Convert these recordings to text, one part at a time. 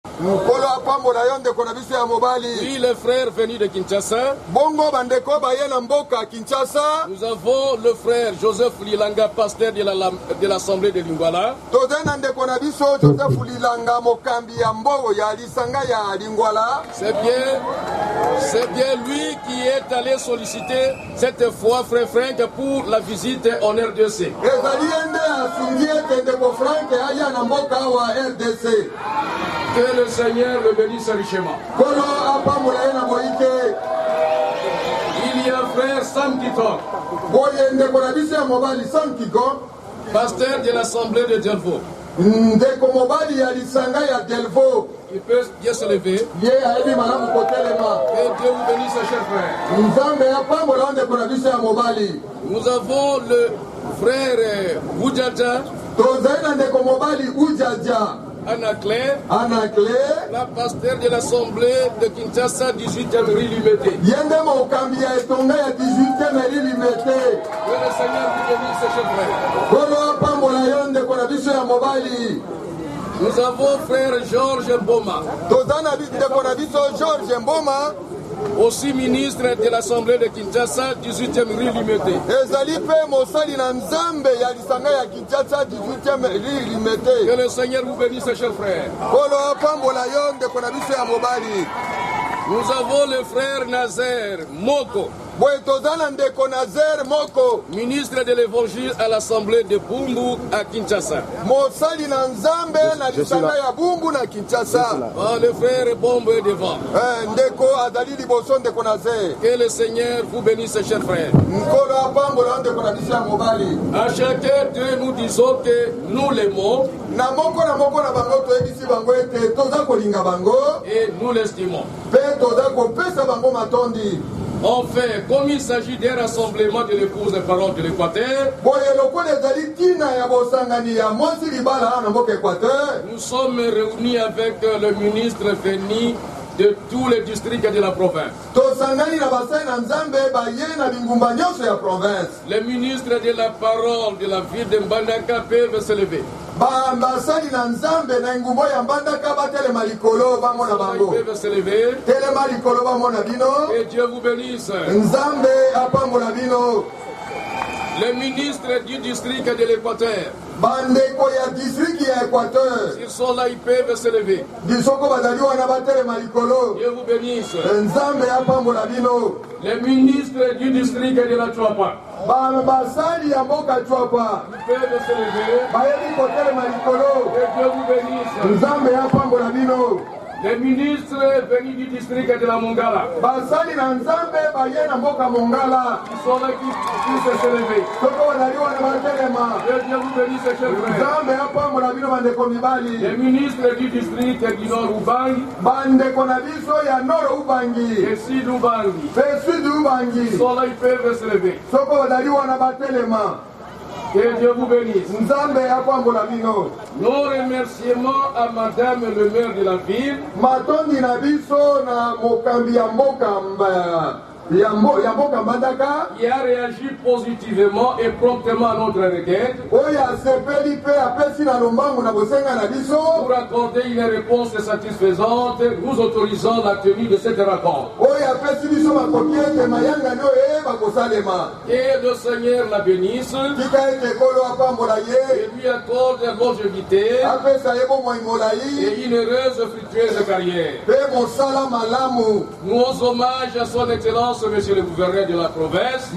Oui, les frères venus de Kinshasa. Nous avons le frère Joseph Lilanga, pasteur de l'Assemblée de Lingwala. C'est bien lui qui est allé solliciter cette fois frère Frank pour la visite en RDC. Que le Seigneur le bénisse richement. Il y a frère Sam Kiton, pasteur de l'Assemblée de Delvaux. Il peut bien se lever. Que Dieu vous bénisse, cher frère. Nous avons le frère Oudjadja, Anna Claire, la pasteur de l'Assemblée de Kinshasa, 18e rue Limité. Que le Seigneur vous bénisse, cher frère. Nous avons frère Georges Mboma, aussi ministre de l'Assemblée de Kinshasa, 18e rue Limité. Que le Seigneur vous bénisse, cher frère. Nous avons le frère Nazer Moko, ministre de l'Évangile à l'Assemblée de Bumbu à Kinshasa. Le frère Bombe est devant. Que le Seigneur vous bénisse, cher frère. À chacun de nous disons que nous l'aimons et nous l'estimons. Enfin, comme il s'agit d'un rassemblement de l'épouse des parents de l'Équateur, nous sommes réunis avec le ministre venu de tous les districts de la province. Les ministres de la parole de la ville de Mbandaka peuvent se lever. Ils peuvent se lever. Et Dieu vous bénisse. Les ministres du district de l'Équateur, s'ils sont là, ils peuvent se lever. Dieu vous bénisse. Les ministres du district de la Chouapa, ils peuvent se lever. Et Dieu vous bénisse. Les ministres venus du district de la Mongala, ils sont là qui puissent se lever. Dieu vous bénisse, cher frère. Les ministres du district du Nord Ubangi et Sud Ubangi, ils sont là, ils peuvent se lever. Que Dieu vous bénisse. Nos remerciements à Madame le maire de la ville, qui a réagi positivement et promptement à notre requête pour accorder une réponse satisfaisante, nous autorisant la tenue de cette rencontre. Que le Seigneur la bénisse et lui accorde la longévité et une heureuse fructueuse carrière. Nos hommages à son excellence Monsieur le gouverneur de la province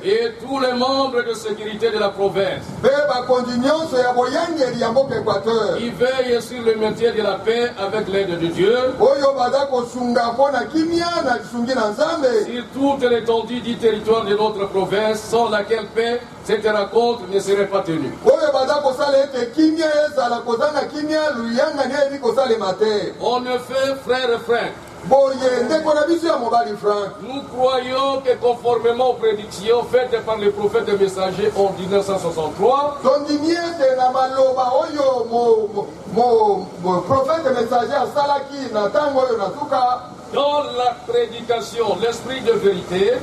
et tous les membres de sécurité de la province, ils veillent sur le maintien de la paix avec l'aide de Dieu sur toute l'étendue du territoire de notre province, sans laquelle paix cette rencontre ne serait pas tenue. En effet, frère Frank, nous croyons que conformément aux prédictions faites par le prophète messager en 1963, dans la prédication, l'esprit de vérité,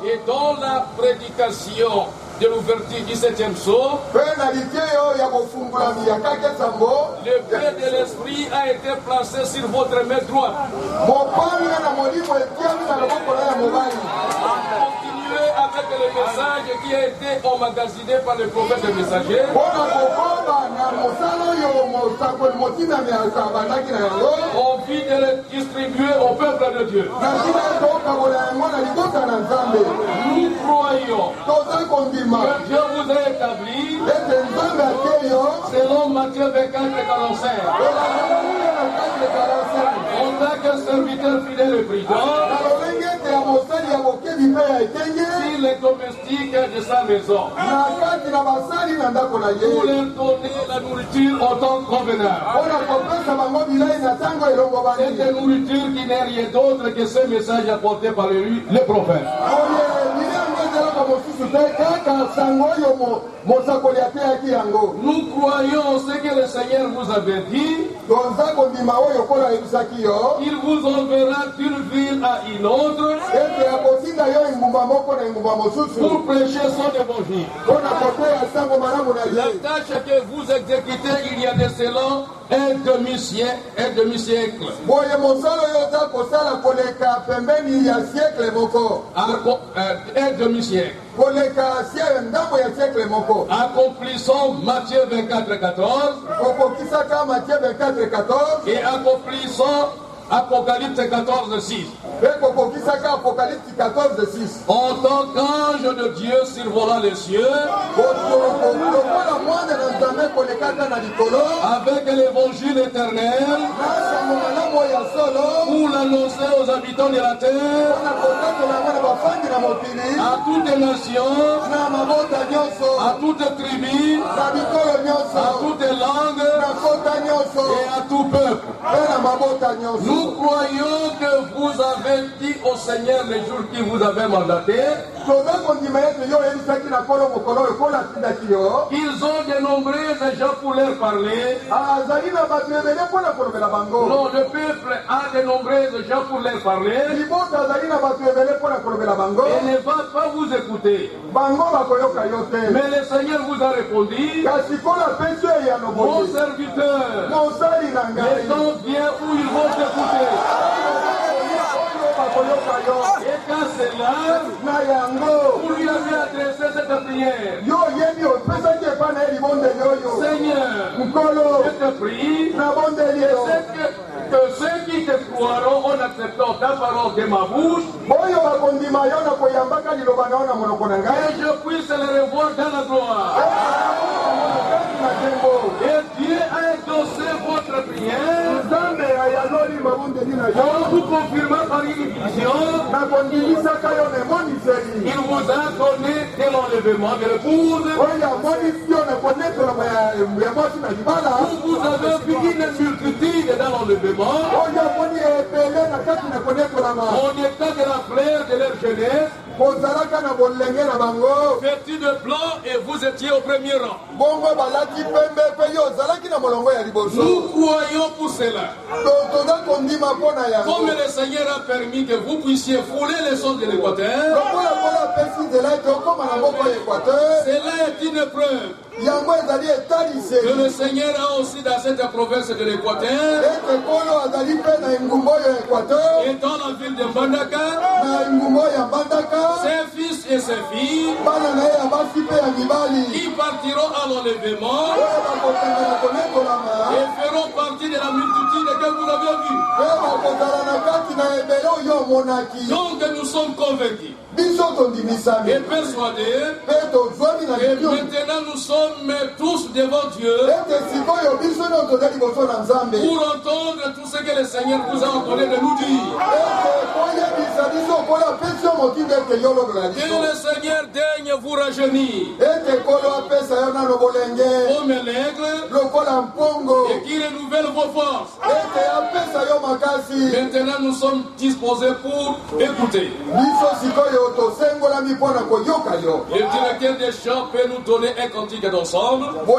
et dans la prédication, de l'ouverture du 7e sceau, le pain de l'esprit a été placé sur votre main droite. Continuez avec le message qui a été emmagasiné par le prophète et messager. Envie de le distribuer au peuple de Dieu. Nous croyons que Dieu vous a établi selon Matthieu 24:45. En tant que serviteur fidèle et prudent, s'il est domestique de sa maison, pour leur donner la nourriture en temps convenable. Cette nourriture qui n'est rien d'autre que ce message apporté par le prophète. Nous croyons ce que le Seigneur vous avait dit. Il vous enverra d'une ville à une autre pour prêcher son évangile. La tâche que vous exécutez il y a de cela un demi-siècle. Un demi-siècle. Accomplissons Matthieu 24:14 et accomplissons Apocalypse 14:6. En tant qu'ange de Dieu survolant les cieux, avec l'évangile éternel, pour l'annoncer aux habitants de la terre, à toutes les nations, à toutes tribus, à toutes langues et à tout peuple. Nous croyons que vous avez dit au Seigneur les jours qui vous avez mandaté qu'ils ont de nombreux gens pour leur parler. Non, le peuple a de nombreux gens pour leur parler et ne va pas vous écouter. Mais le Seigneur vous a répondu: mon serviteur, les gens viennent où ils vont t'écouter. Et quand c'est là, vous lui avez adressé cette prière: Seigneur, je te prie que ceux qui te croiront en acceptant ta parole de ma bouche, que je puisse les revoir dans la gloire. Et Dieu a exaucé votre prière en vous confirmant par une vision. Il vous a donné de l'enlèvement de l'épouse. Vous avez vu une multitude dans l'enlèvement. En état de la fleur de leur jeunesse, vêtus de blanc, et vous étiez au premier rang. Nous croyons pour cela. Comme le Seigneur a permis que vous puissiez fouler les choses de l'Équateur, cela est une preuve que le Seigneur a aussi dans cette province de l'Équateur et dans la ville de Mbandaka ses fils et ses filles qui partiront à l'enlèvement et feront partie de la multitude que vous avez vue. Donc nous sommes convaincus et persuadés et maintenant nous sommes tous devant Dieu pour entendre tout ce que le Seigneur vous a ordonné de nous dire. Que le Seigneur daigne vous rajeunir. Comme l'herbe aigle et qui renouvelle vos forces. Maintenant, nous sommes disposés pour écouter. Le directeur des chants peut nous donner un cantique d'ensemble pour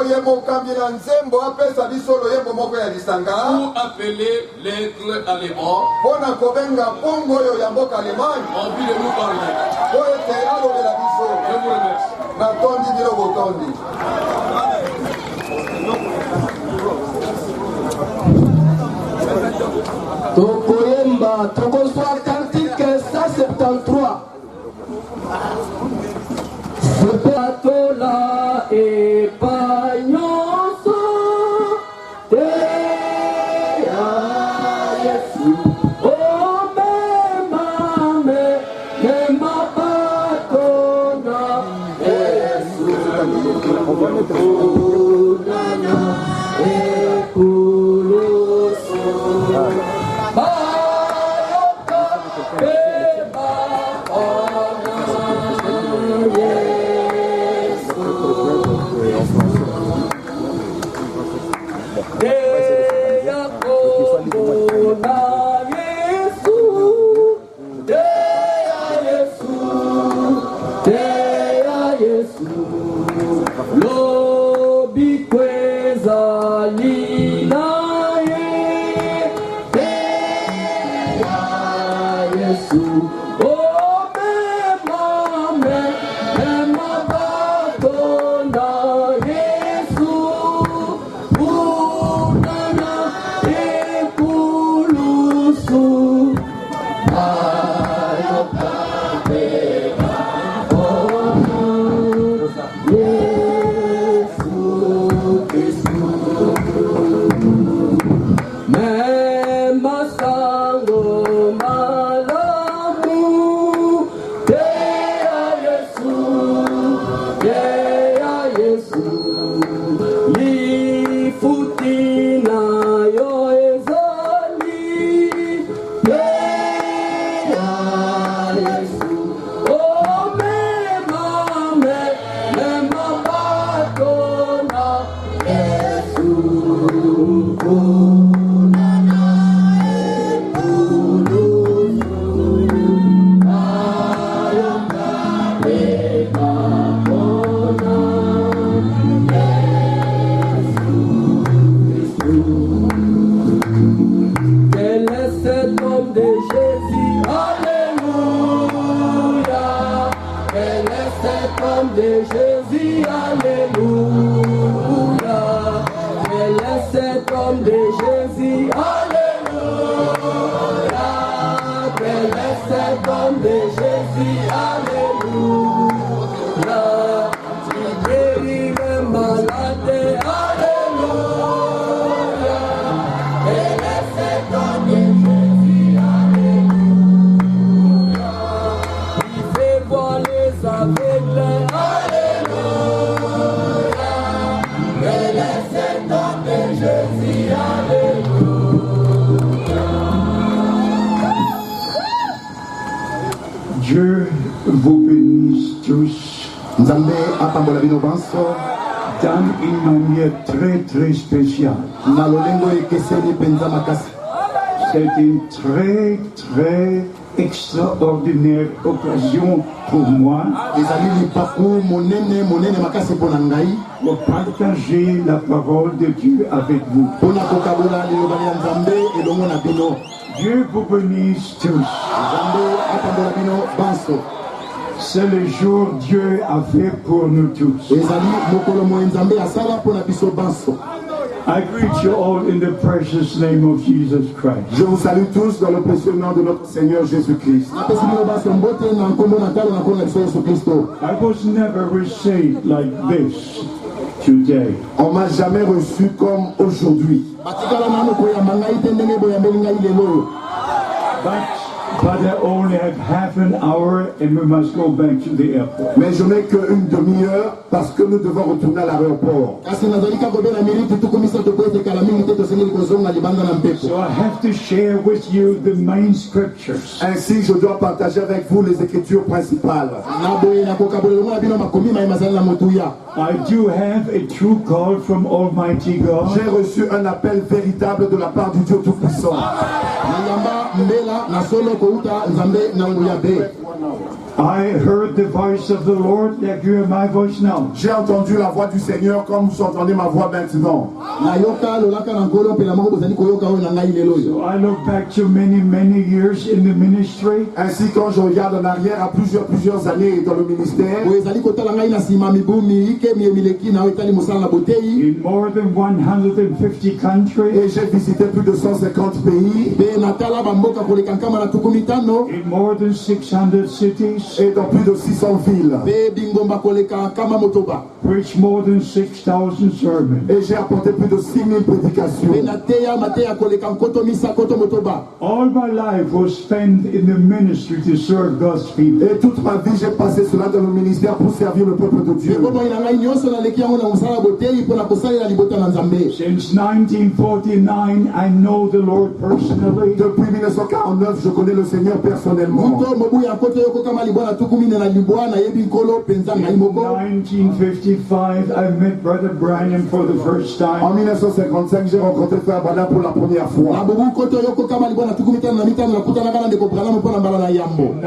appeler l'aigle allemand en vue de nous parler. Je vous remercie. Tokoyemba, Tokosoa cantique 173. Sepatola et Pagnonso, Teya Yesu, oh Mema Patona, Yesu, Nana, Ekuloso. Dieu vous bénisse tous dans une manière très très spéciale. C'est une très très extraordinaire occasion pour moi de partager la parole de Dieu avec vous. Dieu vous bénisse tous. C'est le jour que Dieu a fait pour nous tous. I greet you all in the precious name of Jesus Christ. Je vous salue tous dans le précieux nom de notre Seigneur Jésus-Christ. I was never received like this today. On m'a jamais reçu comme aujourd'hui. But But I only have half an hour and we must go back to the airport. Mais je n'ai qu'une demi-heure parce que nous devons retourner à l'aéroport. So I have to share with you the main scriptures. Ainsi, je dois partager avec vous les écritures principales. I do have a true call from Almighty God. J'ai reçu un appel véritable de la part du Dieu Tout-Puissant. I heard the voice of the Lord like you hear my voice now. J'ai entendu la voix du Seigneur comme vous entendez ma voix maintenant. So I look back to many years in the ministry. Ainsi, quand je regarde en arrière à plusieurs années dans le ministère, In more than 150 countries. et j'ai visité plus de 150 pays, In more than 600 cities. et dans plus de 600 villes. Preached more than 6,000 sermons. Et j'ai apporté plus de 6000 prédications. All my life was spent in the ministry to serve God's people. Et toute ma vie, j'ai passé cela dans le ministère pour servir le peuple de Dieu. Since 1949, I know the Lord personally. Depuis 1949, je connais le Seigneur personnellement. In 1955, I met Brother Branham for the first En time. 1955, j'ai rencontré Frère Branham pour la première fois.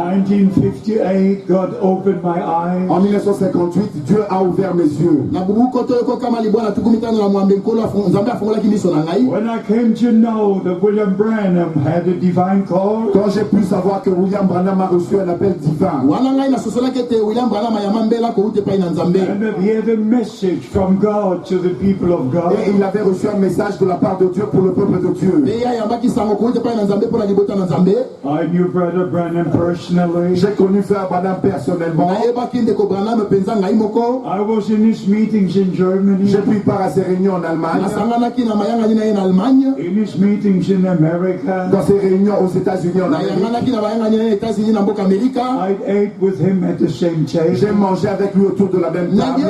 In 1958, God opened my eyes. En 1958, Dieu a ouvert mes yeux. When I came to know that William Branham had a divine call, Quand j'ai pu savoir que William Branham a reçu un appel divin, and that he had a message from God to the people of et God, il avait reçu un message de la part de Dieu pour le peuple de Dieu. I knew Brother Branham personally. J'ai connu Frère Branham personnellement. I was in his meetings in Germany, J'ai pris part à ses réunions en Allemagne, in his meetings in America. dans ses réunions aux États-Unis en Amérique. I ate with him at the same J'ai table. mangé avec lui autour de la même table.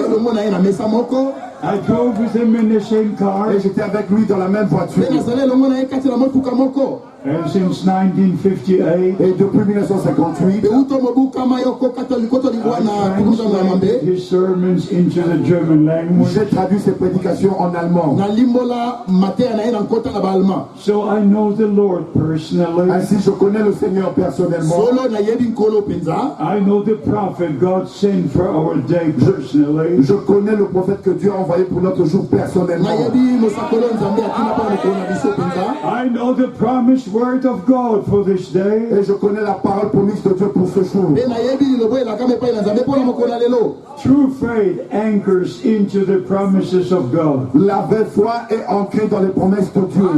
I drove with him in the same car. Et j'étais avec lui dans la même voiture. And since 1958, Et depuis 1958, I translated his sermons into the German language. j'ai traduit ses prédications en allemand. So I know the Lord personally. Ainsi, je connais le Seigneur personnellement. I know the prophet God sent for our day personally. Je connais le prophète que Dieu a envoyé pour notre jour personnellement. I know the promised word of God for this day. Et je connais la parole promise de Dieu pour ce jour. True faith anchors into the promises of God. La vraie foi est ancrée dans les promesses de Dieu.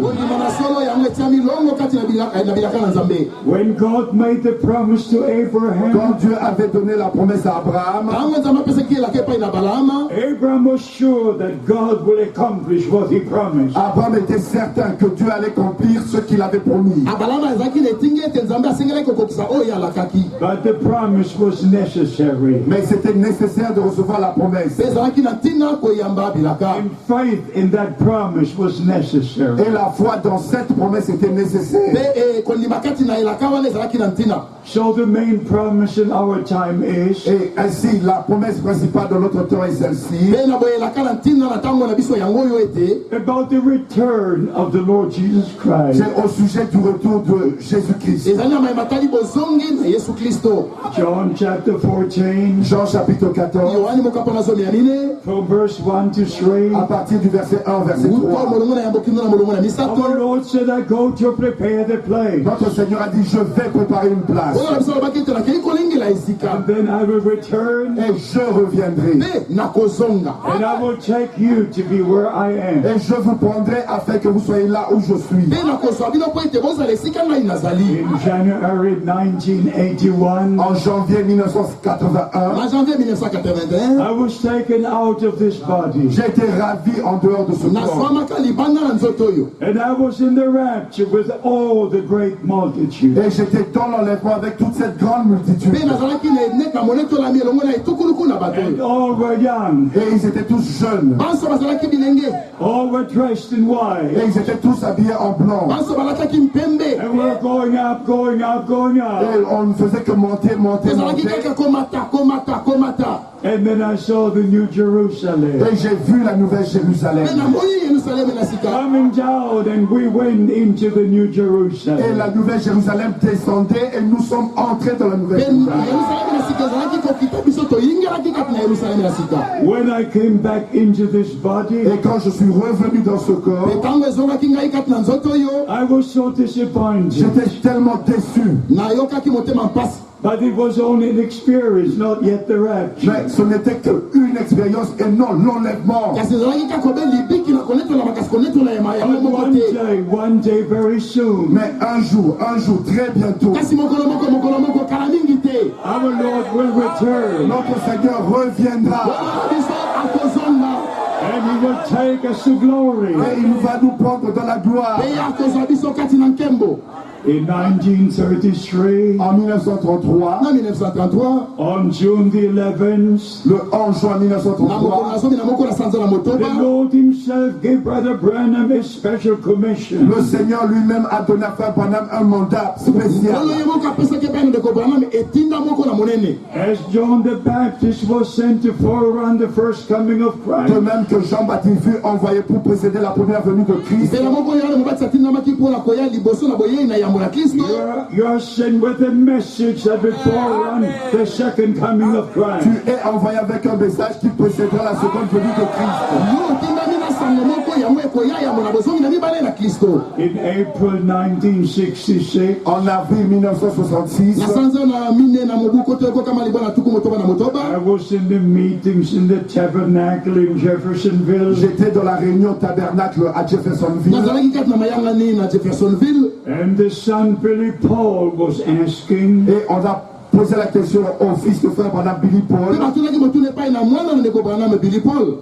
When God made the promise to Abraham, Quand Dieu avait donné la promesse à Abraham, Abraham was sure that God will accomplish what he promised. Abraham était certain que Dieu allait accomplir ce qu'il avait promis. But the promise was necessary. Mais c'était nécessaire de recevoir la promesse. And faith in that promise was necessary. Et la foi dans cette promesse était nécessaire. So the main promise in our time is Et ainsi, la promesse principale de notre temps est celle-ci. about the return of the Lord Jesus Christ. C'est au sujet du retour de Jésus-Christ. John chapter 14, Jean chapitre 14, from verse 1 to 3. à partir du verset 1 au verset 3. Our Lord said, I go to prepare the place, Notre Seigneur a dit, je vais préparer une place. and then I will return, Et je reviendrai. and I will take you to be where I am. Et je vous prendrai afin que vous soyez là où je suis. In January 1981, En janvier 1981, I was taken out of this body. j'ai été ravi en dehors de ce corps. And I was in the rapture with all the great multitude. Et j'étais dans l'enlèvement avec toute cette grande multitude. And all were young. Et ils étaient tous jeunes. All were dressed in Et white. ils étaient tous habillés en blanc. And we're going up, going up, going up. Et on ne faisait que monter, monter, monter. And then I saw the New Jerusalem Et j'ai vu la nouvelle Jérusalem. coming down, and we went into the New Et Jerusalem. la nouvelle Jérusalem descendait et nous sommes entrés dans la nouvelle Jérusalem. When I came back into this body, Et quand je suis revenu dans ce corps, I was so disappointed. j'étais tellement déçu. But it was only an experience, not yet the rapture. Mais ce n'était qu'une expérience et non l'enlèvement. One day, very soon, Mais un jour, très bientôt, our Lord will return, notre Seigneur reviendra and He will take us to glory. et il va nous prendre dans la gloire. In 1933, En 1933, on June the 11th, le 11 juin 1933, the Lord Himself gave Brother Branham a special commission. le Seigneur lui-même a donné à Frère Branham un mandat spécial. As John the Baptist was sent to forerun the first coming of De Christ, même que Jean-Baptiste fut envoyé pour précéder la première venue de Christ, you are sent with a message that will forerun the second coming of Christ. tu es envoyé avec un message qui précédera la seconde venue de Christ. In April 1966, En avril 1966, I was in the meetings in the tabernacle in Jeffersonville, j'étais dans la réunion tabernacle à Jeffersonville and the son Billy Paul was asking, et on a posé la question au fils de Frère Branham, Billy Paul.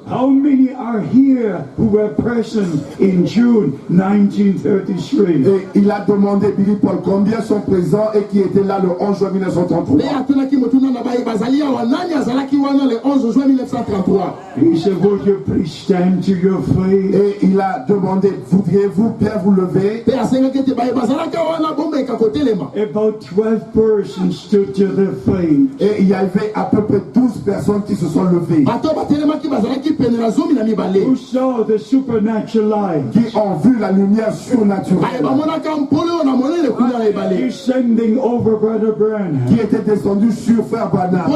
how many are here who were present in June 1933? Et il a demandé, Billy Paul, combien sont présents et qui étaient là le 11 juin 1933. He said, would you please stand to your feet? Et il a demandé, voudriez-vous bien vous lever? About 12 persons stood to their feet. Et il y avait à peu près 12 personnes qui se sont levées, Who saw the supernatural light qui ont vu la lumière surnaturelle, descending over Brother Branham. qui était descendue sur Frère Branham.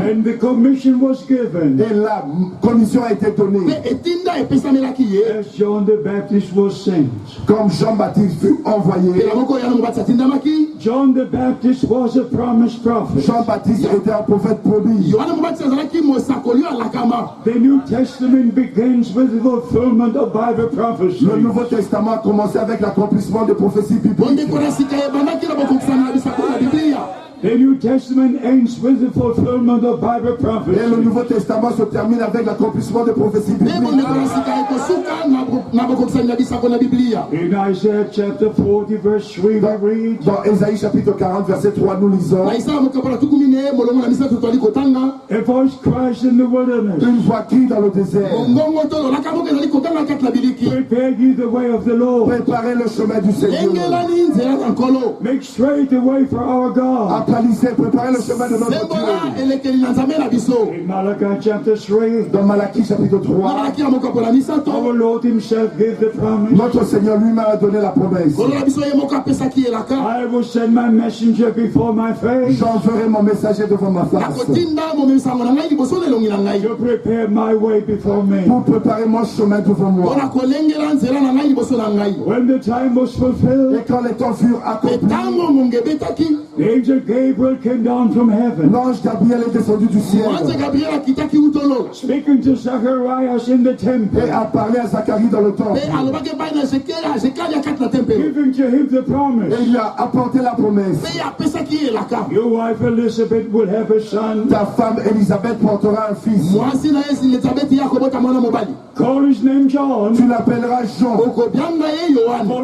And the commission was given Et la commission a été donnée, as John the Baptist was sent. comme Jean-Baptiste fut envoyé. John the Baptist was a promised prophet. Jean-Baptiste était un prophète promis. The New Testament begins with the fulfillment of Bible prophecy. Le Nouveau Testament a commencé avec l'accomplissement des prophéties bibliques. The New Testament ends with the fulfillment of Bible Et le prophecy. Nouveau Testament se termine avec l'accomplissement des prophéties bibliques. In Isaiah chapter 40 verse 3 we read, Dans Ésaïe chapitre 40 verset 3, nous lisons: a voice cries in the wilderness, une voix crie dans le désert, prepare ye the way of the Lord, préparez le chemin du Seigneur, make straight the way for our God. aplanissez, préparez le chemin de notre Dieu. In Malachi chapter 3, Dans Malachie chapitre 3, our Lord Himself himself gave the promise. Notre Seigneur lui-même a donné la promesse. I will send my messenger before my face J'enverrai mon messager devant ma face to prepare my way before me. pour préparer mon chemin devant moi. When the time was fulfilled, Et quand les temps furent accomplis, the angel Gabriel came down from heaven, l'ange Gabriel est descendu du ciel speaking to Zacharias in the temple, et a parlé à Zacharie dans le temple. giving to him the promise. Et il a apporté la promesse. Your wife Elizabeth will have a son. Ta femme Élisabeth portera un fils. Call his name John, Tu l'appelleras Jean, for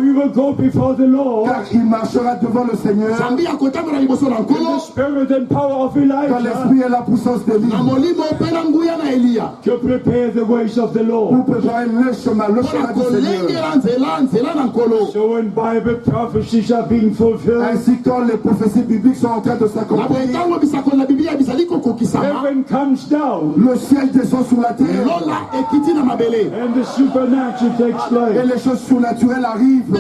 he will go before the Lord car il marchera devant le Seigneur in the spirit and power of dans Elijah l'esprit et la puissance d'Élie, to prepare the ways of the Lord. pour préparer le chemin du Seigneur. So when Bible prophecies are being fulfilled, Ainsi quand les prophéties bibliques sont en train de s'accomplir, heaven comes down le ciel descend sur la terre and the supernatural takes et place. les choses surnaturelles arrivent.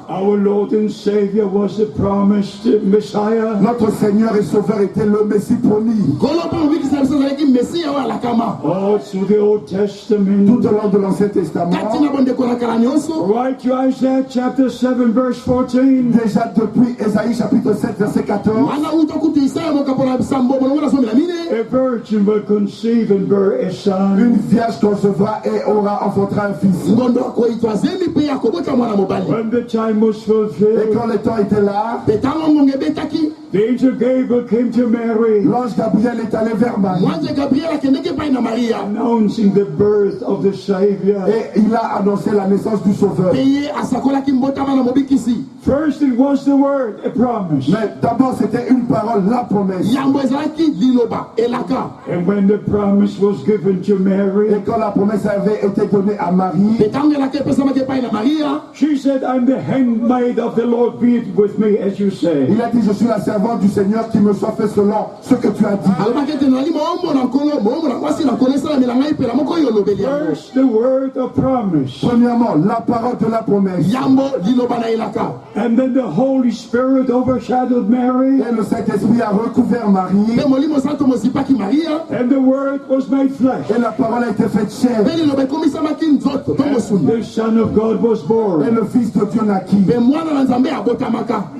Our Lord and Savior was the promised Messiah. Notre Seigneur et Sauveur était le Messie promis. All through the Old Tout Testament. au long de l'Ancien Testament, Right to Isaiah chapter 7 verse 14. déjà depuis Ésaïe chapitre 7 verset 14, A virgin will conceive and bear a son. une vierge concevra et enfantera un fils. When the time was Et fulfilled, quand le temps était là, the angel Gabriel came to Mary, l'ange Gabriel est allé vers Marie announcing the birth of the Savior. et il a annoncé la naissance du Sauveur. First it was the word, a promise. Mais d'abord c'était une parole, la promesse. And when the promise was given to Et Mary, quand la promesse avait été donnée à Marie, she said, I'm the handmaid of the Lord, be it with me as you say. il a dit, je suis la servante du Seigneur, qui me soit fait selon ce que tu as dit. First, the word of promise. Premièrement, la parole de la promesse. And then the Holy Spirit overshadowed Mary. Et le Saint-Esprit a recouvert Marie. And the word was made flesh. Et la parole a été faite chair. The Son of God was Et born. le Fils de Dieu naquit.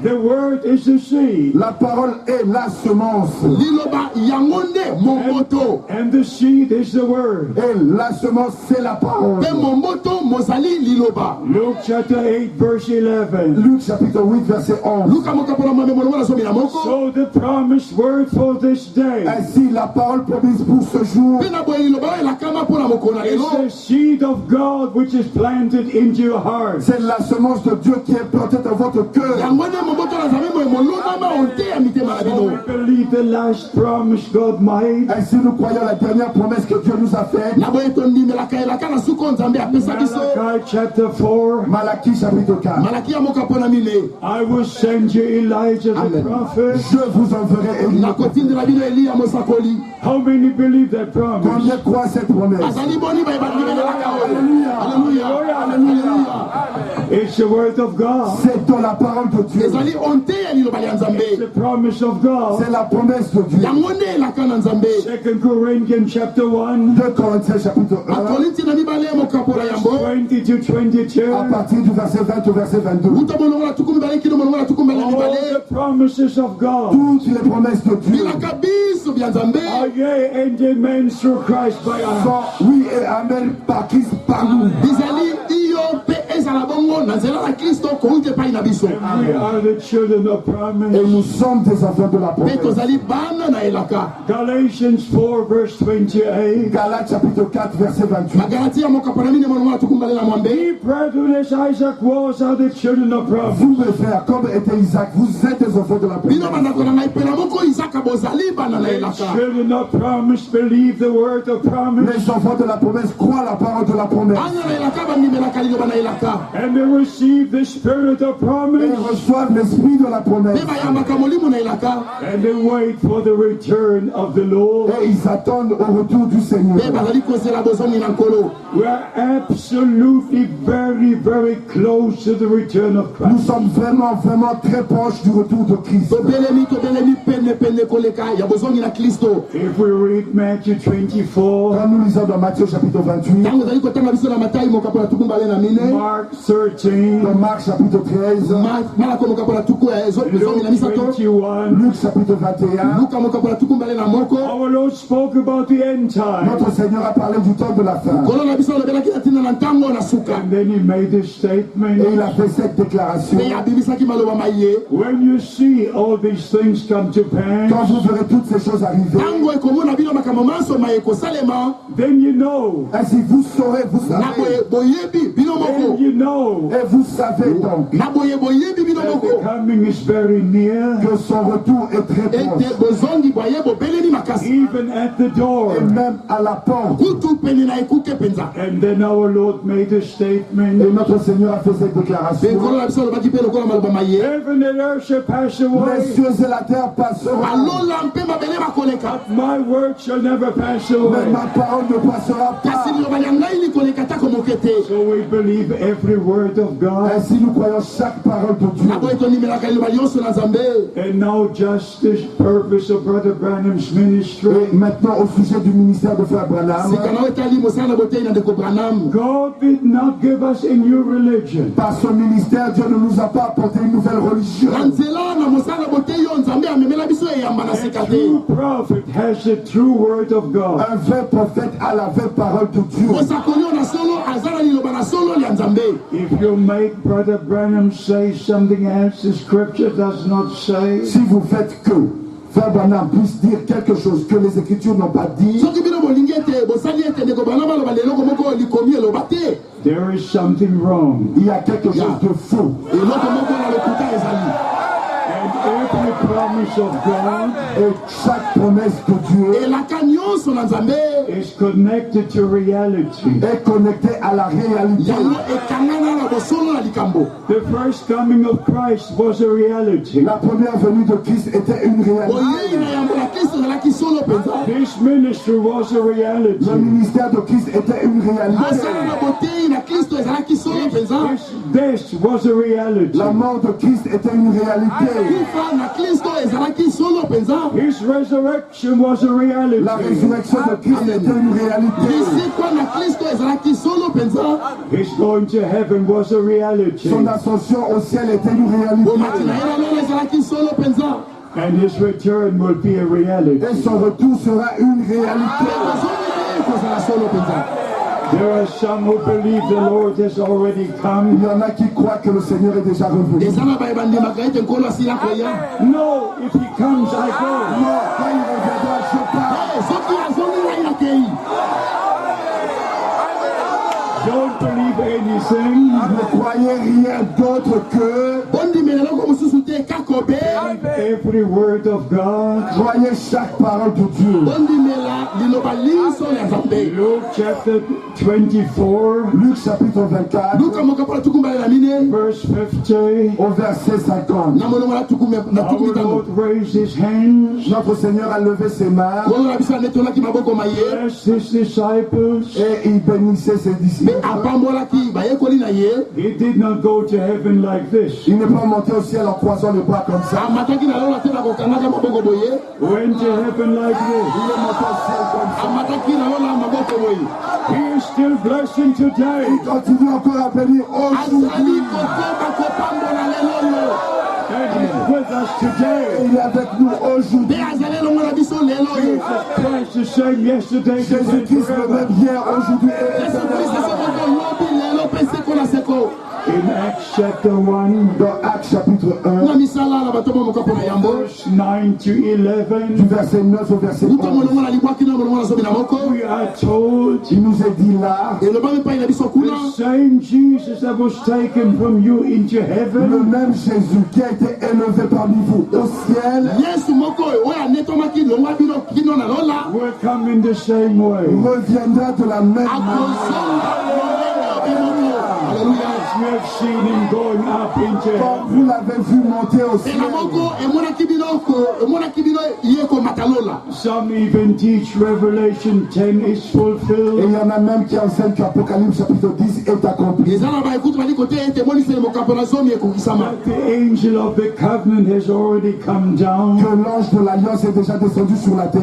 The word is the seed. La parole est la semence. And the seed is the word. Et la semence, c'est la parole. Luke chapter 8 verse 11. Luc chapitre 8 verset 11. So the promised word for this day Ainsi, la parole promise pour ce jour is the seed of God which is planted into your heart. c'est la semence de Dieu qui est plantée dans votre cœur. So we believe the last promise God made. Ainsi, nous croyons la dernière promesse que Dieu nous a faite. Malachi chapter 4. Malachie chapitre 4. I will send you Elijah the prophet. Je vous enverrai Élie. How many believe that promise? Combien croient cette promesse? It's the word of God. C'est dans la parole de Dieu. It's the promise of God. C'est la promesse de Dieu. 2 Corinthians chapter 1 2 Corinthiens chapitre 1, 20 to 22. à partir du verset 20 au verset 22. All the promises of God Toutes les promesses de Dieu are yea and amen through Christ by us. sont oui et amen par Christ par nous. And we are the children of Et promise. nous sommes des enfants de la promesse. Galatians 4 verse 28. Galates chapitre 4 verset 28. Ye brethren, as Isaac was, are the children of promise. Vous mes frères, comme était Isaac, vous êtes des enfants de la promesse. Children of promise believe the word of promise. Les enfants de la promesse croient la parole de la promesse. And they receive the spirit of Et promise. ils reçoivent l'esprit de la promesse. And they wait for the return of the Lord. Et ils attendent au retour du Seigneur. We are absolutely very, very close to the return of Nous Christ. sommes vraiment, vraiment très proches du retour de Christ. If we read Matthew 24, Quand nous lisons dans Matthieu chapitre 28, Mark 13, dans Marc chapitre 13, Luke 21, Luc chapitre 21, our Lord spoke about the end time. notre Seigneur a parlé du temps de la fin. And then he made a Et statement. il a fait cette déclaration. When you see all these things come to Quand pass, vous verrez toutes ces choses arriver, then you know. ainsi vous saurez, vous savez. Then you know Et vous savez donc that the coming is very near, que son retour est très proche. even at the door. Et même à la porte. And then our Lord made a Et statement. notre Seigneur a fait cette déclaration. Heaven and earth shall pass Les away, cieux et la terre passeront, but my word shall never pass mais away. ma parole ne passera pas. So we believe every word of God. Ainsi nous croyons chaque parole de Dieu. And now just the purpose of Brother Branham's ministry. Et maintenant au sujet du ministère de Frère Branham, God did not give us a new religion. par son ministère, Dieu ne nous a pas apporté une nouvelle religion. A true prophet has the true word of God. Un vrai prophète a la vraie parole de Dieu. If you make Brother Branham say something else the scripture does not say, Si vous faites que Frère Branham puisse dire quelque chose que les Écritures n'ont pas dit, there is something wrong. il y a quelque chose de faux. And every promise of God Et chaque promesse de Dieu is connected to reality. est connectée à la réalité. The first coming of Christ was a reality. La première venue de Christ était une réalité. This ministry was a reality. Le ministère de Christ était une réalité. This was a reality. La mort de Christ était une réalité. His resurrection was a reality. La résurrection de Christ était une réalité. His going to heaven was a reality. Son ascension au ciel était une réalité. And his return will be a reality. Et son retour sera une réalité. There are some who believe the Lord has already Il come. y en a qui croient que le Seigneur est déjà revenu. No, if he comes, I go. Non, quand il reviendra, je pars. Don't believe anything. Ne croyez rien d'autre que Every word of God. croyez chaque parole de Dieu. Luke chapter 24, Luc chapitre 24, verse 50. au verset 50. Our Lord raised his hands, Notre Seigneur a levé ses mains blessed his disciples. et il bénissait ses disciples. He did not go to heaven like this. Il n'est pas monté au ciel en croisant les bras comme ça. Went to heaven like Il this. est monté au ciel comme ça. He is still blessing today. Il continue encore à bénir aujourd'hui. And he's with us today. Il est avec nous aujourd'hui. Jesus Christ the same yesterday, today, Jésus-Christ le forever. même hier, aujourd'hui et éternellement. In Acts chapter 1, Dans Actes chapitre 1, verse 9 to du 11, verset 9 au verset 11, we are told il nous est dit là, the same Jesus that was taken from you into le heaven même Jésus qui a été élevé parmi vous au ciel will come in the same way. reviendra de la même manière. Alléluia. you have seen him going up into Comme heaven. vous l'avez vu monter au ciel. Some even teach Revelation 10 is Et il fulfilled. y en a même qui enseignent qu'Apocalypse chapitre 10 est accompli. That the angel of the covenant has already come Que down. l'ange de l'alliance est déjà descendu sur la terre.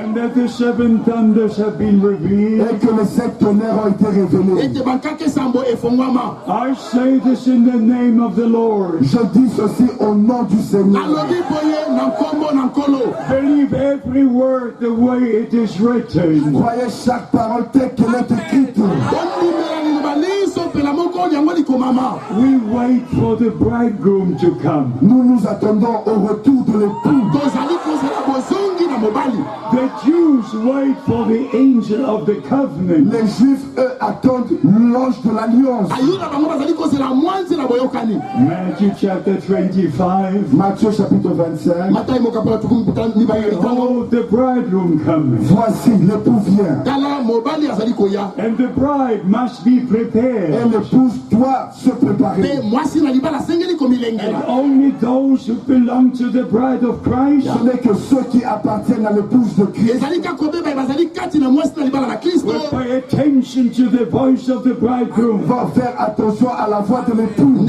And that the seven thunders have been revealed. Et que les 7 tonnerres ont été révélés. I say this in the name of the Lord. Je dis ceci au nom du Seigneur. Believe every word the way it is written. Croyez chaque parole telle qu'elle est écrite. We wait for the bridegroom to come. Nous nous attendons au retour de l'époux. The Jews wait for the angel of the covenant. Les Juifs, eux, attendent l'ange de l'alliance. Matthew chapter 25. Matthieu chapitre 25. Oh, the bridegroom coming. Voici, l'époux vient. And the bride must be Et prepared. l'épouse doit se préparer. And only those who belong to the bride of Christ Ce n'est que ceux qui appartiennent à l'épouse de Christ will pay attention to the voice of the bridegroom. vont faire attention à la voix de l'époux.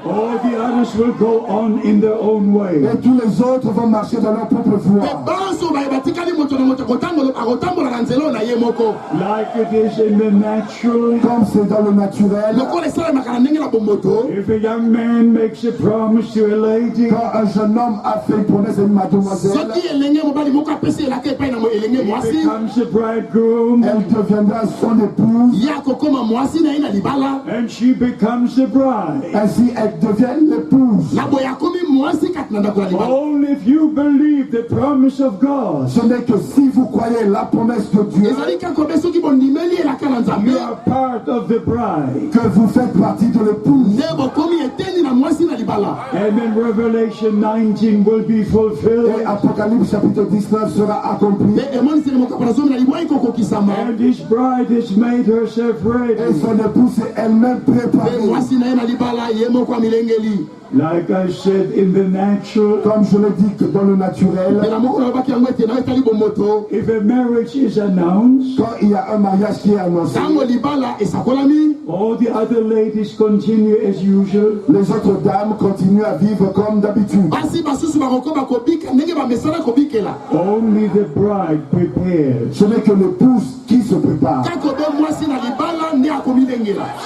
All the others will go on in their own way. Et tous les autres vont marcher dans leur propre voie. Like it is in the natural. Comme c'est dans le naturel. If a young man makes a promise to a lady, Quand un jeune homme a fait une promesse à une mademoiselle, he becomes a bridegroom, elle deviendra son épouse. and she becomes a bride. Ainsi, elle devient l'épouse. Only if you believe the promise of God, Ce n'est que si vous croyez la promesse de Dieu you are part of the bride. que vous faites partie de l'épouse. And then Revelation 19 will be Et fulfilled. Apocalypse chapitre 19 sera accompli. And his bride has made herself Et ready. son épouse est elle-même préparée. Like I said, in the natural, Comme je l'ai dit que dans le naturel, if a marriage is announced, quand il y a un mariage qui est annoncé, all the other ladies continue as usual. les autres dames continuent à vivre comme d'habitude. Only the bride prepares. Ce n'est que l'épouse qui se prépare.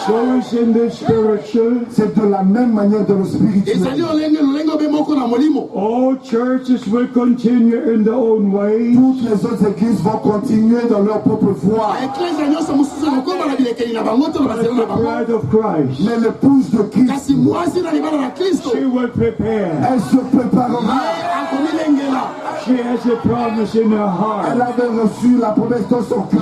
So is in the spiritual. C'est de la même manière dans le spirituel. All churches will continue in their own way. Toutes les autres églises vont continuer dans leur propre voie. The bride of Christ, Mais l'épouse de Christ, she will prepare. elle se préparera. She has a promise in her heart. Elle avait reçu la promesse dans son cœur.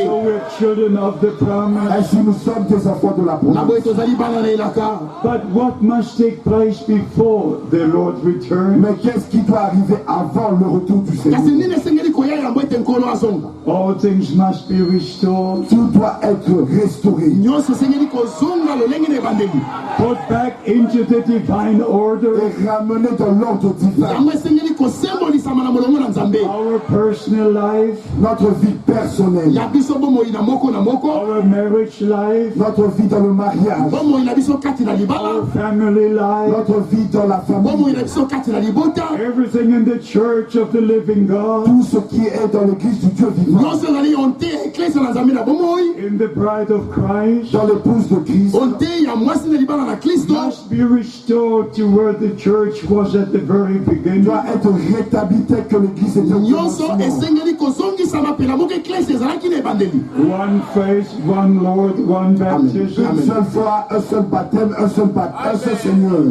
So we're children of the promise. Ainsi, nous sommes des enfants de la promesse. But what must take place before the Lord returns? Mais qu'est-ce qui doit arriver avant le retour du Seigneur? All things must be restored. Tout doit être restauré. Put back into the divine order. Et ramené dans l'ordre divin. Our personal life, Notre vie personnelle. our marriage life, Notre vie dans le mariage. our family life, Notre vie dans la famille. everything in the church of the living God, Tout ce qui est dans l'église du Dieu vivant. in the bride of Christ, Dans l'épouse de Christ. must be restored to where the church was at the very beginning. Doit être rétabli tel que l'église était au commencement. One faith, one Lord, one baptism. Une seule foi, un seul baptême, un seul Seigneur.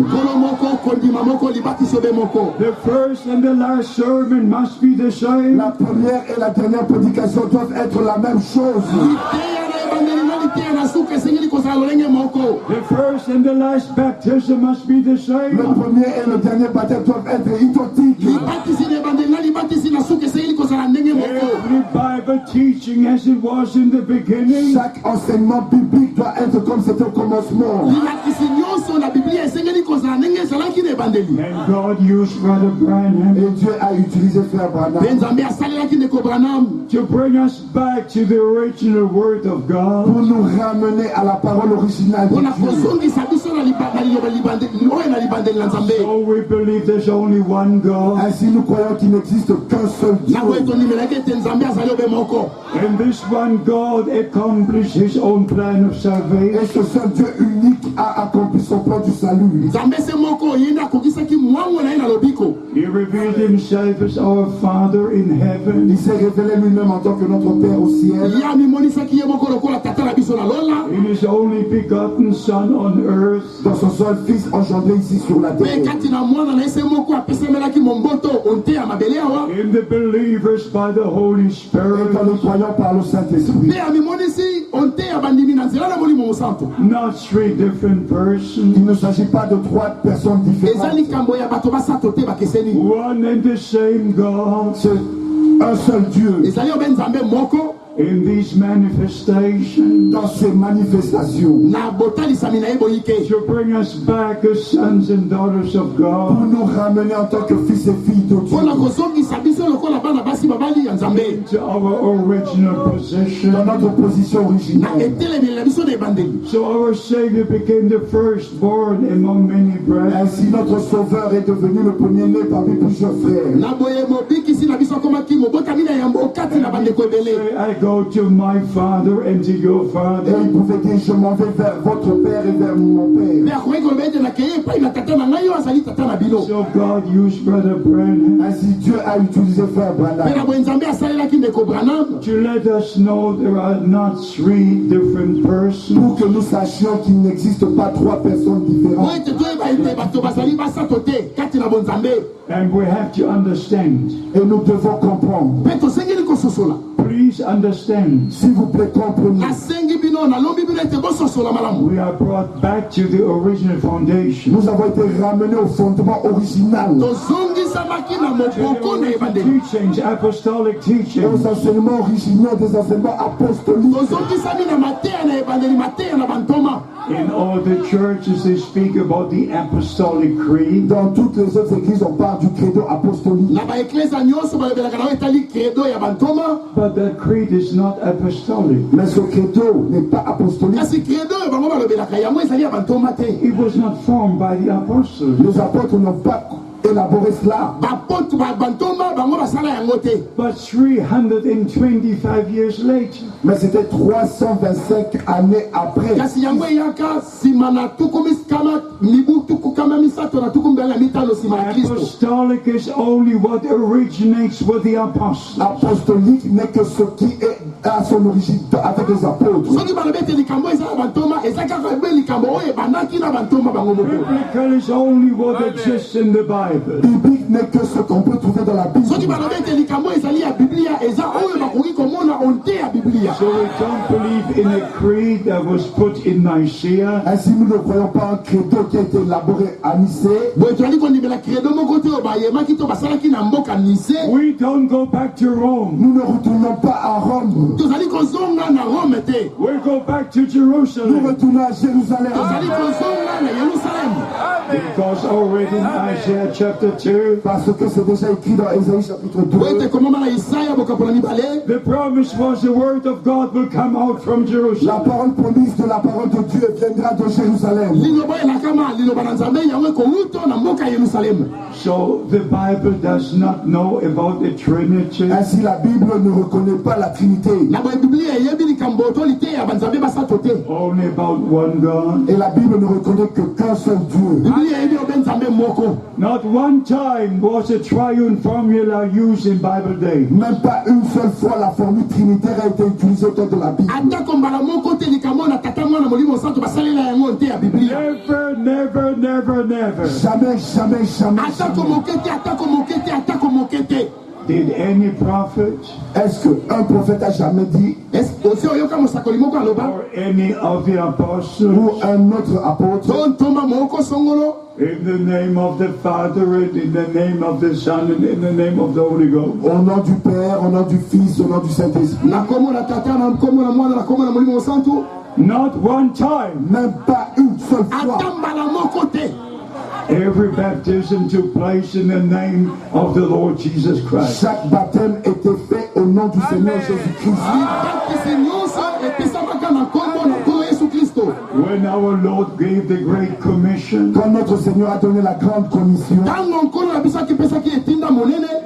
The first and the last sermon must be the same. La première et la dernière prédication doivent être la même chose. The first and the last baptism must be the Le same. premier et le dernier baptême doivent être identiques. Every Bible teaching as it was in the beginning. Chaque enseignement biblique doit être comme c'était au commencement. And God used Brother Branham Et Dieu a utilisé Frère Branham to bring us back to the original Word of God. pour nous ramener à la parole originale de Dieu. So we believe there's only one God. Ainsi nous croyons qu'il n'existe qu'un seul Dieu. And this one God accomplished his own plan of Et salvation. ce seul Dieu unique a accompli son plan du salut. He revealed himself as our Father in heaven. Il s'est révélé lui-même en tant que notre Père au ciel. In his only begotten Son on earth. Dans son seul Fils engendré ici sur la terre. In the believers by the Holy Et Spirit. quand nous croyons par le Saint-Esprit. Not three different persons. Il ne s'agit pas de trois personnes différentes. One and the same God. C'est un seul Dieu. In these manifestations, Dans ces manifestations, to bring us back as sons and daughters of pour God, nous ramener en tant que fils et filles de Dieu to our original position. dans notre position originelle. So our Savior became the firstborn among many brethren. Ainsi notre Sauveur est devenu le premier-né parmi plusieurs frères. Say, I go to my Father and to your Et Father. il pouvait dire, je m'en vais vers votre Père et vers mon Père. So God used Brother Branham Ainsi Dieu a utilisé Frère Branham to let us know there are not three different persons. pour que nous sachions qu'il n'existe pas trois personnes différentes. And we have to understand. Et nous devons comprendre. Please understand. S'il vous plaît, comprenez. We are brought back to the original foundation. Nous avons été ramenés au fondement original. Teachings, apostolic Et teachings. aux enseignements originaux des enseignements apostoliques. In all the churches, they speak about the apostolic creed. Dans toutes les autres églises, on parle du credo apostolique. But that creed is not apostolic. Mais ce credo n'est pas apostolique. It was not formed by the apostles. Les apôtres n'ont pas élaboré cela. But 325 years later, Mais c'était 325 années après. apostolic is only what originates with the apostles. Apostolique n'est que ce qui est à son origine avec les apôtres. Biblical is only what exists in the Bible. Biblique n'est que ce qu'on peut trouver dans la Bible. So we don't believe in a creed that was put in Nicaea. Ainsi, nous ne croyons pas un credo qui a été élaboré à Nicée. We don't go back to Rome. Nous ne retournons pas à Rome. We go back to Nous Jerusalem. retournons à Jérusalem. Because already in Isaiah chapter 2, Parce que c'est déjà écrit dans Ésaïe chapitre 2. the promise was the word of God will come out from La Jerusalem. parole promise de la parole de Dieu viendra de Jérusalem. So the Bible does not know about the Trinity. Ainsi, la Bible ne reconnaît pas la Trinité. Only about one God. Et la Bible ne reconnaît que qu'un seul Dieu. Not one time was a triune formula used in Bible day. Même pas une seule fois la formule trinitaire a été utilisée au temps de la Bible. Never, never, never, never Jamais, jamais, jamais. did any prophet Est-ce qu'un prophète a jamais dit, or any of the apostles ou un autre apôtre, In the name of the Father, and in the name of the Son, and in the name of the Holy Ghost. Au nom du Père, au nom du Fils, au nom du Saint-Esprit. Not one time. Même pas une seule fois. Every baptism took place in the name of the Lord Jesus Christ. Chaque baptême était fait au nom du Seigneur Jésus-Christ. When our Lord gave the Great Commission, Quand notre Seigneur a donné la grande commission,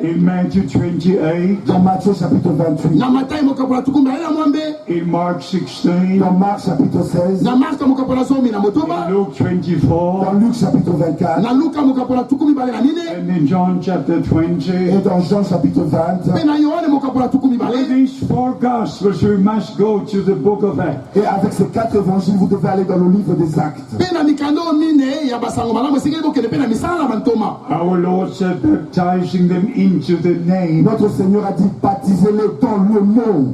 in Matthew 28, dans Matthieu chapitre 28, in Mark 16, dans Marc chapitre 16, in Luke 24, dans Luc chapitre 24, and in John chapter 20. et dans Jean chapitre 20. With these four Gospels, we must go to the book of Acts. Et avec ces 4 évangiles, vous devez aller dans le livre des Actes. Our Lord said, baptizing them into the name. Notre Seigneur a dit, baptisez-les dans le nom.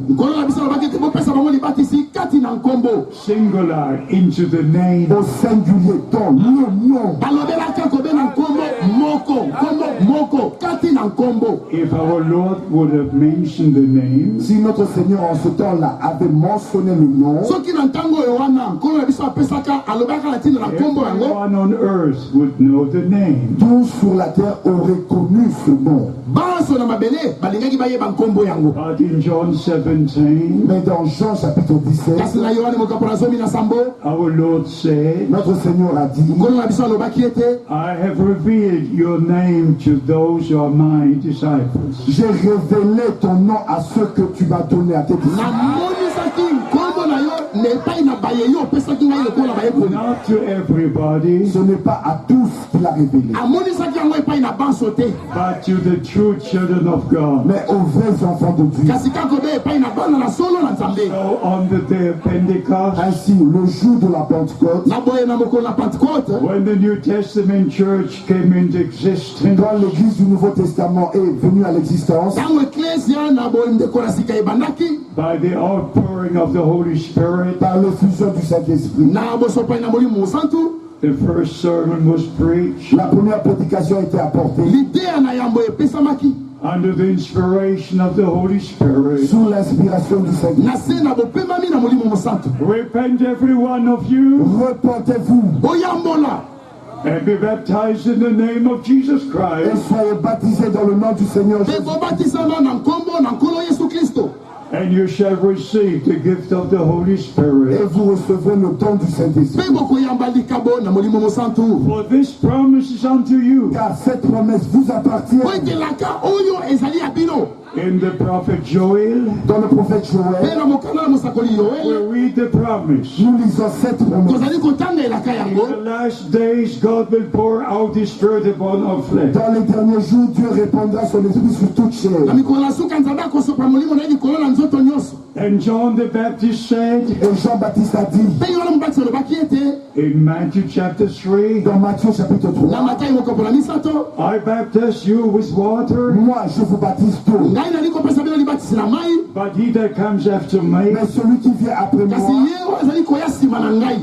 Singular, into the name. Au singulier, dans le nom. If our Lord would have mentioned the name, Si notre Seigneur en ce temps-là avait mentionné le nom, everyone on earth would know the name. tous sur la terre auraient connu ce nom. But in John 17, Mais dans Jean chapitre 17, our Lord said, notre Seigneur a dit, I have revealed your name to those who are my disciples. j'ai révélé ton nom à ceux que tu m'as donné à tes disciples. Not to everybody, Ce n'est pas à tous qu'il a révélé, but to the true children of God. mais aux vrais enfants de Dieu. So on the day of Pentecost, Ainsi, le jour de la Pentecôte, when the New Testament church came into existence, quand l'Église du Nouveau Testament est venue à l'existence, by the outpouring of the Holy Spirit, par l'effusion du Saint-Esprit, the first sermon was preached la première prédication a été apportée under the inspiration of the Holy Spirit. sous l'inspiration du Saint-Esprit. Repent, every one of you, Repentez-vous and be baptized in the name of Jesus et Christ, soyez baptisés dans le nom du Seigneur Jésus. and you shall receive the gift of the Holy Et Spirit. vous recevrez le don du Saint-Esprit. For this promise is unto you. Car cette promesse vous appartient. In the prophet Joel, Dans le prophète Joël, we read the promise. nous lisons cette promesse. In the last days, God will pour out His Spirit upon all flesh. Dans les derniers jours, Dieu répandra son esprit sur toute chair. And John the Baptist said Et Jean-Baptiste a dit, in Matthew chapter 3, dans Matthieu chapitre 3, I baptize you with water, moi je vous baptise d'eau, but he that comes after me, mais celui qui vient après moi,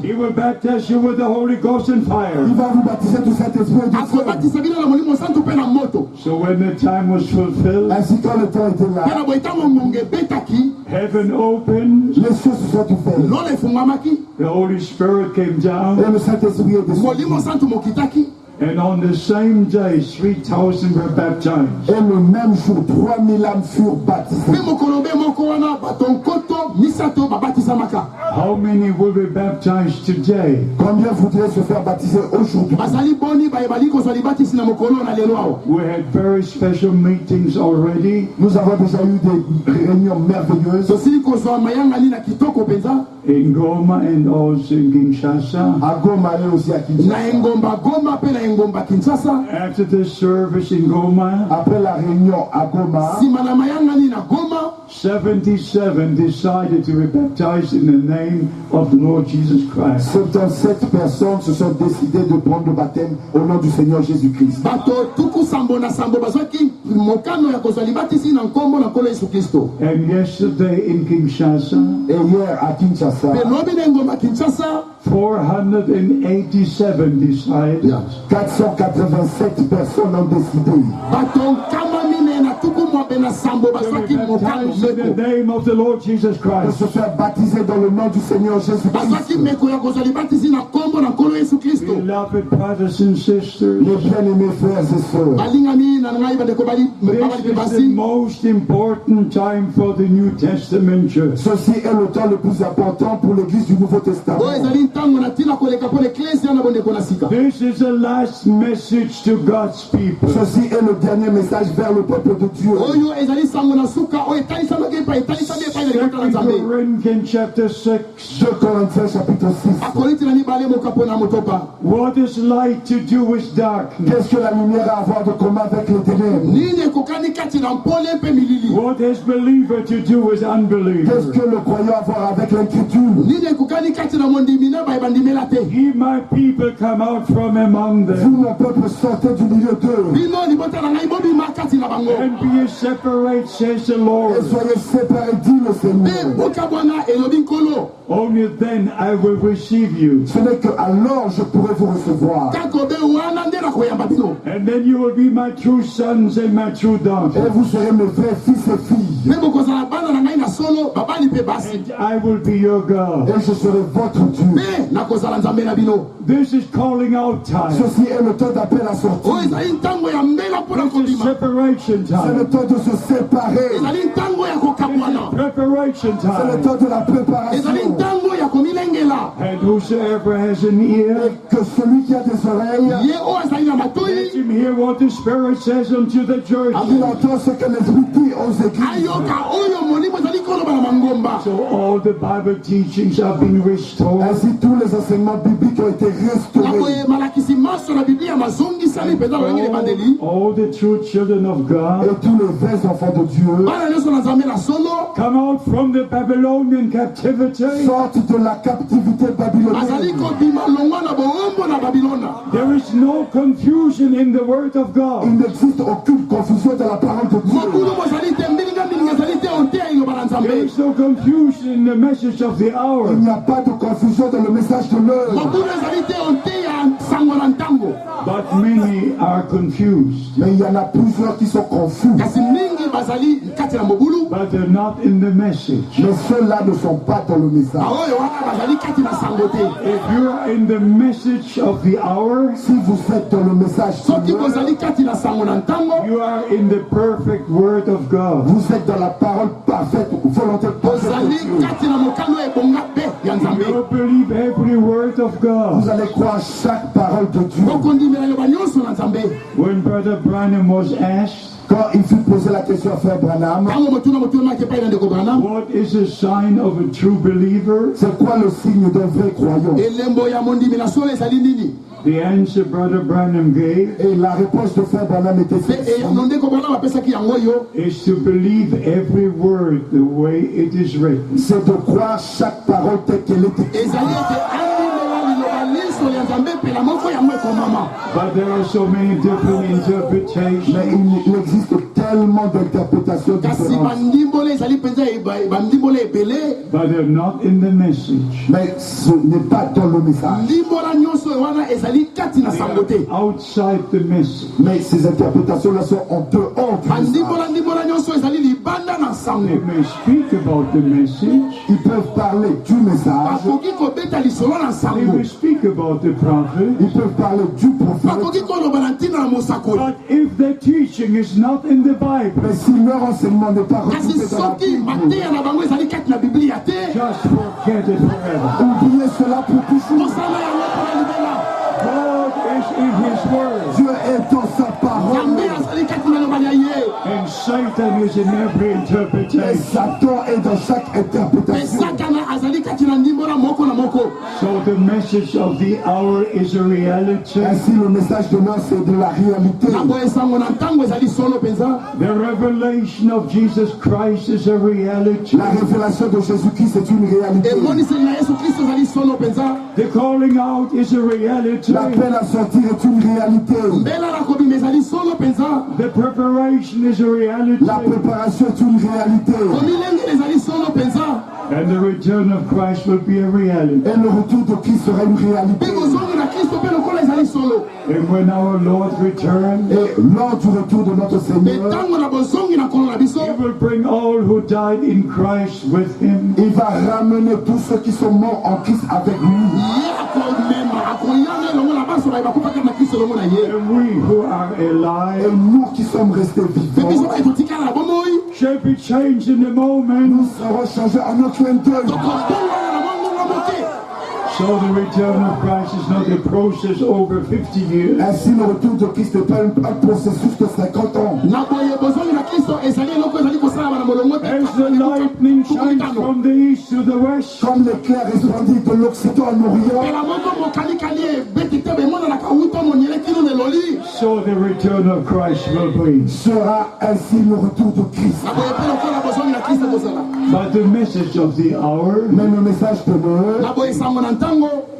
he will baptize you with the Holy Ghost and il fire. va vous baptiser du Saint-Esprit et du feu. So when the time was fulfilled, Ainsi quand le temps était là, heaven opened, les cieux se sont ouverts. the Holy Spirit came down, Et le Saint-Esprit est descendu. and on the same day, 3,000 were baptized. Et le même jour, 3000 âmes furent baptisées. How many will be baptized today? Combien voudraient se faire baptiser aujourd'hui? We had very special meetings already Nous avons déjà eu des réunions merveilleuses in Goma and also in Kinshasa. à Goma et aussi à Kinshasa. After the service in Goma, Après la réunion à Goma, 77 decided to be baptized in the name of the Lord Jesus Christ. 77 personnes se sont décidées de prendre le baptême au nom du Seigneur Jésus-Christ. And yesterday in Kinshasa, Et hier à Kinshasa, 487 decided 487 personnes ont décidé in the name of the Lord Jesus de Christ. se faire baptiser dans le nom du Seigneur Jésus-Christ. Beloved brothers and sisters, Les bien-aimés frères et sœurs, this is the most important time for the New Testament church. ceci est le temps le plus important pour l'Église du Nouveau Testament. This is the last message to God's people. Ceci est le dernier message vers le peuple de Dieu. 2 Corinthians chapter 6. 2 Corinthiens chapitre 6. What is light to do with darkness? Qu'est-ce que la lumière a à voir de commun avec les ténèbres? What has believer to do with Qu'est-ce unbeliever? que le croyant a à voir avec l'inquiétude? Ye my people come out from among Vous, them, mon peuple, sortez du milieu d'eux and be ye separate, says the et Lord. soyez séparés, dit le Seigneur. Only then I will receive you, Ce n'est qu'alors je pourrai vous recevoir. and then you will be my true sons and my true Et daughters, vous serez mes vrais fils et filles. and I will be your God. Et je serai votre Dieu. This is calling out time. Ceci est le temps d'appel à sortir. This is separation C'est le time. temps de se séparer. Preparation C'est le time. temps de la préparation. And whosoever has an ear, Que celui qui a des oreilles, let him hear what the Spirit says unto the church. il entend ce que l'Esprit dit aux églises. So all the Bible teachings have been restored. Ainsi, tous les enseignements bibliques ont été restaurés. All the true children of Et God tous les vrais enfants de Dieu come out from the Babylonian captivity. sortent de la captivité babylonienne. There is no confusion in the Word of Il God. n'existe aucune confusion dans la parole de Dieu. There is no confusion in the message of the Il hour. n'y a pas de confusion dans le message de l'heure. But many are confused. Mais il y en a plusieurs qui sont confus. But they're not in the message. Mais ceux-là ne sont pas dans le message. If you are in the message of the hour, Si vous êtes dans le message de l'heure, you are in the perfect Word of God. vous êtes dans la parole parfaite, volonté parfaite de Dieu. You believe every word of God. Vous allez croire chaque parole de Dieu. When Brother Branham was asked, Quand il fut posé la question à Frère Branham, what is a sign of a true believer? c'est quoi le signe d'un vrai croyant? The answer Brother Branham gave Et la réponse de Frère Branham était celle-ci: is to believe every word the way it is written. c'est de croire chaque parole telle qu'elle est écrite. But there are so many different Mais interpretations. il existe tellement d'interprétations différentes. But they're not in the message. Mais ce n'est pas dans le message. They are outside the message. Mais ces interprétations-là sont en dehors du message. They may speak about the message. Ils peuvent parler du message. They will speak about the prophet. Ils peuvent parler du prophète. But if the teaching is not in the Bible, Mais si leur enseignement n'est pas retrouvé dans la Bible, just forget it forever. oubliez cela pour toujours. God is in His Word, Dieu est dans sa parole. and Satan is in every Et interpretation. Satan est dans chaque interprétation. So the message of the hour is a reality. Ainsi, le message de l'heure, c'est de la réalité. The revelation of Jesus Christ is a reality. La révélation de Jésus-Christ est une réalité. The calling out is a reality. L'appel à sortir est une réalité. The preparation is a reality. La préparation est une réalité. And the return of Christ will be a reality. Et le retour de Christ sera une réalité. And when our Lord returns, Et lors du retour de notre Seigneur, He will bring all who died in Christ with Him. il va ramener tous ceux qui sont morts en Christ avec lui. And we who are Et alive nous qui sommes restés vivants, shall be changed in a moment. nous serons changés en un clin d'œil. So the return of Christ is not a process over 50 years. Ainsi, le retour de Christ n'est pas un processus de 50 ans. As the lightning shines from the east to the west, Comme l'éclair resplendit de l'Occident en Orient, so the return of Christ will be. sera ainsi le retour de Christ. But the message of the hour Mais le message de l'heure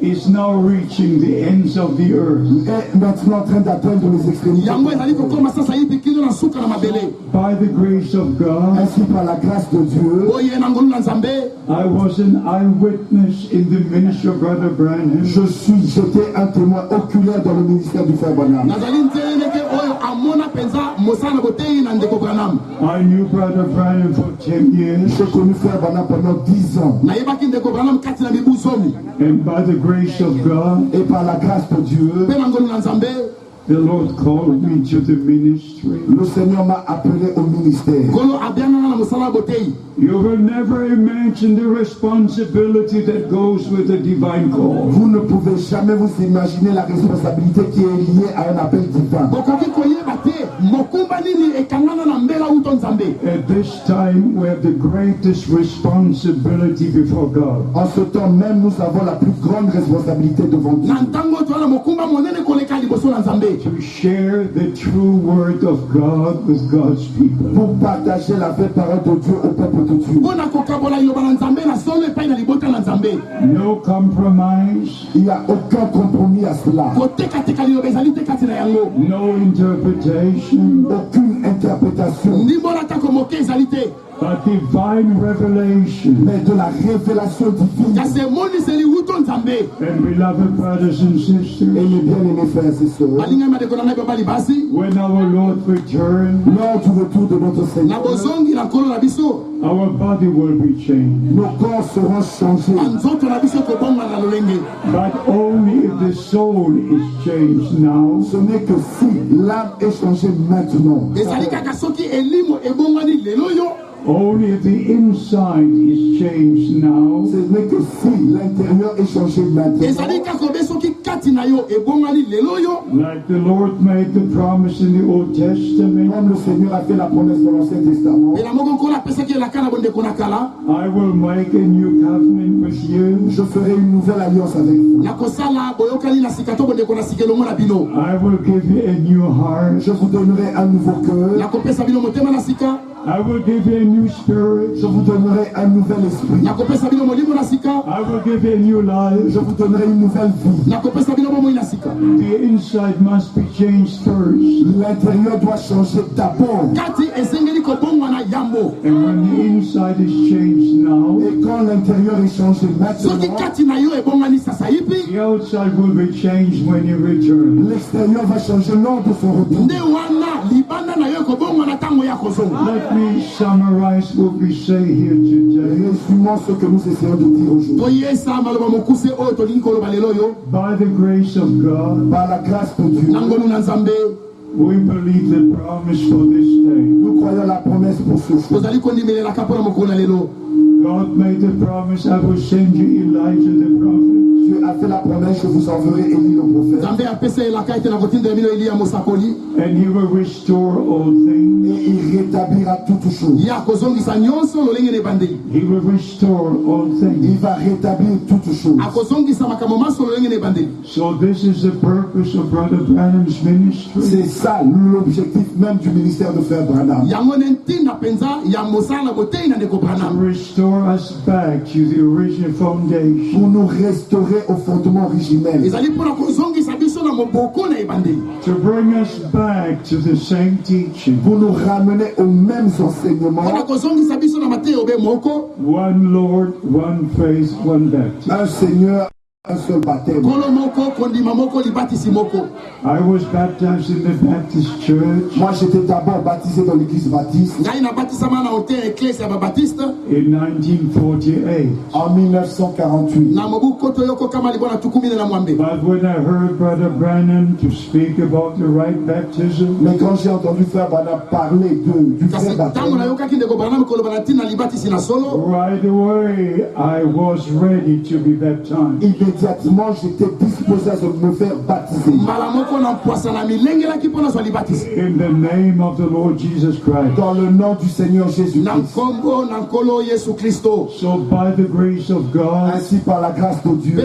is now reaching the ends of the earth. est maintenant en train d'atteindre les extrémités. By the grace of God, Ainsi, par la grâce de Dieu, I was an eyewitness in the ministry of Brother Branham. j'étais un témoin oculaire dans le ministère du Frère Branham. I knew Brother Branham for 10 years, J'ai connu Frère Branham pendant 10 ans. and by the grace of God, Et par la grâce de Dieu, the Lord called me to the ministry. le Seigneur m'a appelé au ministère. You will never imagine the responsibility that goes with a divine call. Vous ne pouvez jamais vous imaginer la responsabilité qui est liée à un appel divin. At this time, we have the greatest responsibility before God. En ce temps même, nous avons la plus grande responsabilité devant Dieu. To share the true word of God with God's people. Pour partager la vraie parole de Dieu au peuple de Dieu. No compromise, Il n'y a aucun compromis à cela. no interpretation, Aucune interprétation. but divine revelation. Mais de la révélation divine. And beloved brothers and Et sisters, mes bien-aimés frères et sœurs, when our Lord returns, lors du retour de notre Seigneur, our body will be changed. nos corps seront changés. But only if the soul is changed now. Ce n'est que si l'âme est changée maintenant. Only if the inside is changed now. Ce n'est que si l'intérieur est changé maintenant. Like the Lord made the promise in the Old Testament, Comme le Seigneur a fait la promesse dans l'Ancien Testament, I will make a new covenant with you. je ferai une nouvelle alliance avec vous. I will give you a new heart. Je vous donnerai un nouveau cœur. I will give you a new spirit. Je vous donnerai un nouvel esprit. I will give you a new life. Je vous donnerai une nouvelle vie. The inside must be changed first. L'intérieur doit changer d'abord. And when the inside is changed now, Et quand l'intérieur est changé maintenant, the outside will be changed when you return. l'extérieur va changer lors de son retour. Let me summarize what we say here today. Résumons ce que nous essayons de dire aujourd'hui. By the grace of God, Par la grâce de Dieu, we believe the promise for this day. nous croyons la promesse pour ce jour. God made the promise, I will send you Elijah the prophet. Dieu a a fait la promesse, je vous enverrai Élie le prophète. And he will restore all things. Et il rétablira toutes choses. He will restore all things. Il va rétablir toutes choses. So this is the purpose of Brother Branham's ministry. C'est ça l'objectif même du ministère de Frère Branham. To restore us back to the original foundation. Pour nous restaurer au fondement originel. To bring us back to the same teaching. Pour nous ramener aux mêmes enseignements. One Lord, one faith, one baptism. Un Seigneur, un seul baptême. I was baptized in the Baptist church Moi, j'étais d'abord baptisé dans l'église baptiste in 1948. en 1948. But when I heard Brother Branham to speak about the right baptism, Mais quand j'ai entendu Frère Branham parler du vrai baptême, right away I was ready to be baptized. immédiatement j'étais disposé à me faire baptiser. In the name of the Lord Jesus Christ. Dans le nom du Seigneur Jésus-Christ. So by the grace of God, Ainsi par la grâce de Dieu,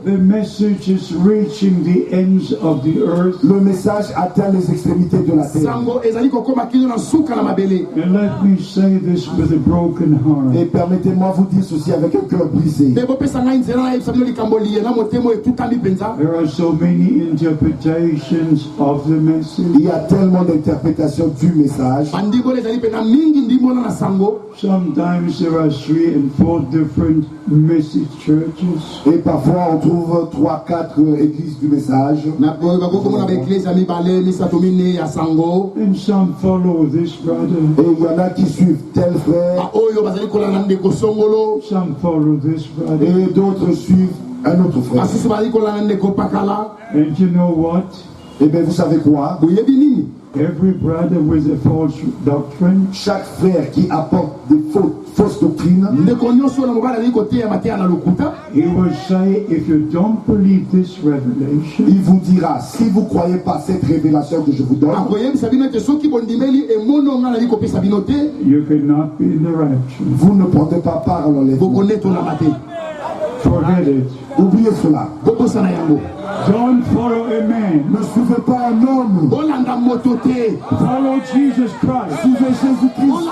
the message is reaching the ends of the earth. le message atteint les extrémités de la terre. And let me say this with a broken heart. Et permettez-moi vous dire ceci avec un cœur brisé. There are so many interpretations of the message. Il y a tellement d'interprétations du message. Sometimes there are 3 and 4 different message churches. Et parfois on trouve 3-4 églises du message. And some follow this brother. Et il y en a qui suivent tel frère. Some follow this brother. Et d'autres suivent un autre frère. And you know what? Et bien vous savez quoi? Every brother with a false doctrine, Chaque frère qui apporte des fausses doctrines, he will say, if you don't believe this revelation, il vous dira, si vous ne croyez pas cette révélation que je vous donne, you cannot be in the rapture. vous ne prendrez pas part à l'enlèvement. Forget it. Oubliez cela. Don't follow a man. Ne suivez pas un homme. Follow Jesus Christ. Suivez Jésus-Christ.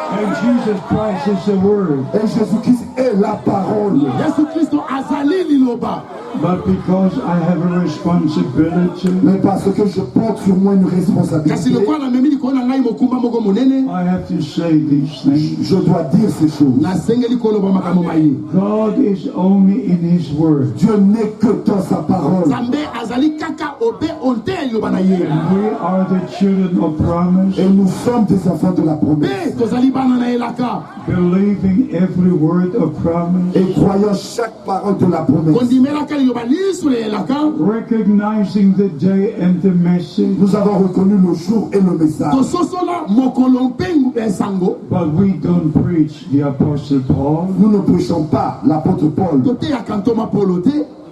And Jesus Christ is the Word. Et Jésus-Christ est la parole. But because I have a responsibility, Mais parce que je porte sur moi une responsabilité, I have to say these things. je dois dire ces choses. God is only in His Word. Dieu n'est que dans sa parole. And we are the children of promise, Et nous sommes des enfants de la promesse. believing every word of promise, Et croyant chaque parole de la promesse. recognizing the day and the message. Nous avons reconnu le jour et le message. But we don't preach the Apostle Paul. Nous ne prêchons pas l'apôtre Paul.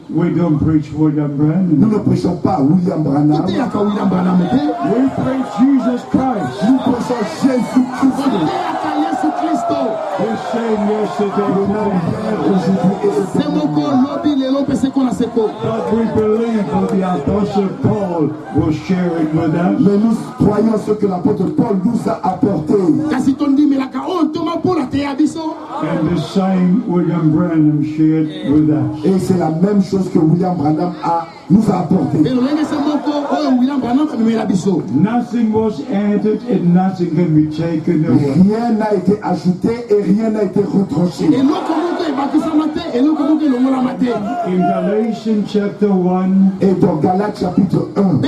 We don't preach William Nous Branham. ne prêchons pas William Branham. We preach Jesus Christ. Nous prêchons Jésus-Christ. The same yesterday, Le même today. hier, aujourd'hui et éternellement. But we believe what the Apostle Paul was sharing with us. Mais nous croyons ce que l'apôtre Paul nous a apporté. And the same William Branham shared with us. Et c'est la même chose que William Branham nous a apporté. Nothing was added and nothing can be taken away. Rien n'a été ajouté et rien n'a été retranché. In Galatians chapter 1, Et dans Galates chapitre 1,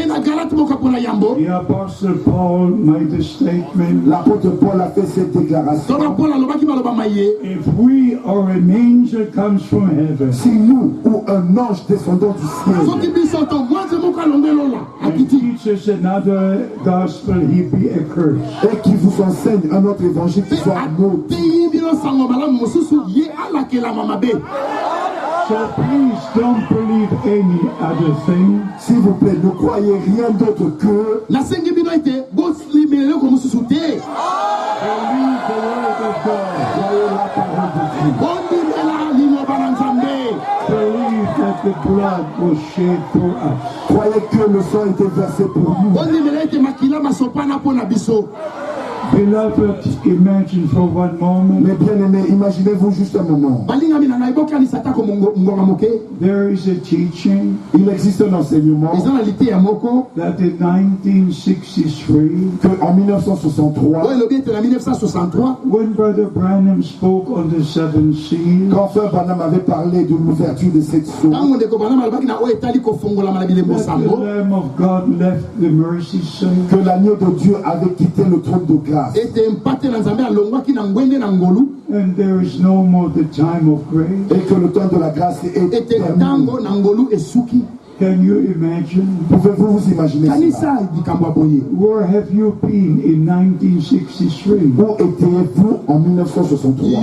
the Apostle Paul made a statement. l'apôtre Paul a fait cette déclaration. If we or an angel comes from heaven Si nous ou un ange descendant du ciel and teaches another gospel, he be accursed. et qui vous enseigne un autre évangile qui soit maudit. So please don't believe any other thing. S'il vous plaît, ne croyez rien d'autre que Believe the word of God. croyez la parole de Dieu. Believe that the blood was shed for us. Croyez que le sang a été versé pour nous. Beloved, imagine for one moment. Mais bien aimé, imaginez-vous juste un moment. There is a teaching Il existe un enseignement that in 1963, qu'en 1963, when Brother Branham spoke on the seven seals, quand Frère Branham avait parlé de l'ouverture de cette source, that the Lamb of God left the mercy seat, que l'agneau de Dieu avait quitté le trône de grâce. and there is no more the time of grace. Et que le temps de la grâce est terminé. Can you imagine? Pouvez-vous vous imaginer cela? Where have you been in 1963? Où étiez-vous en 1963? If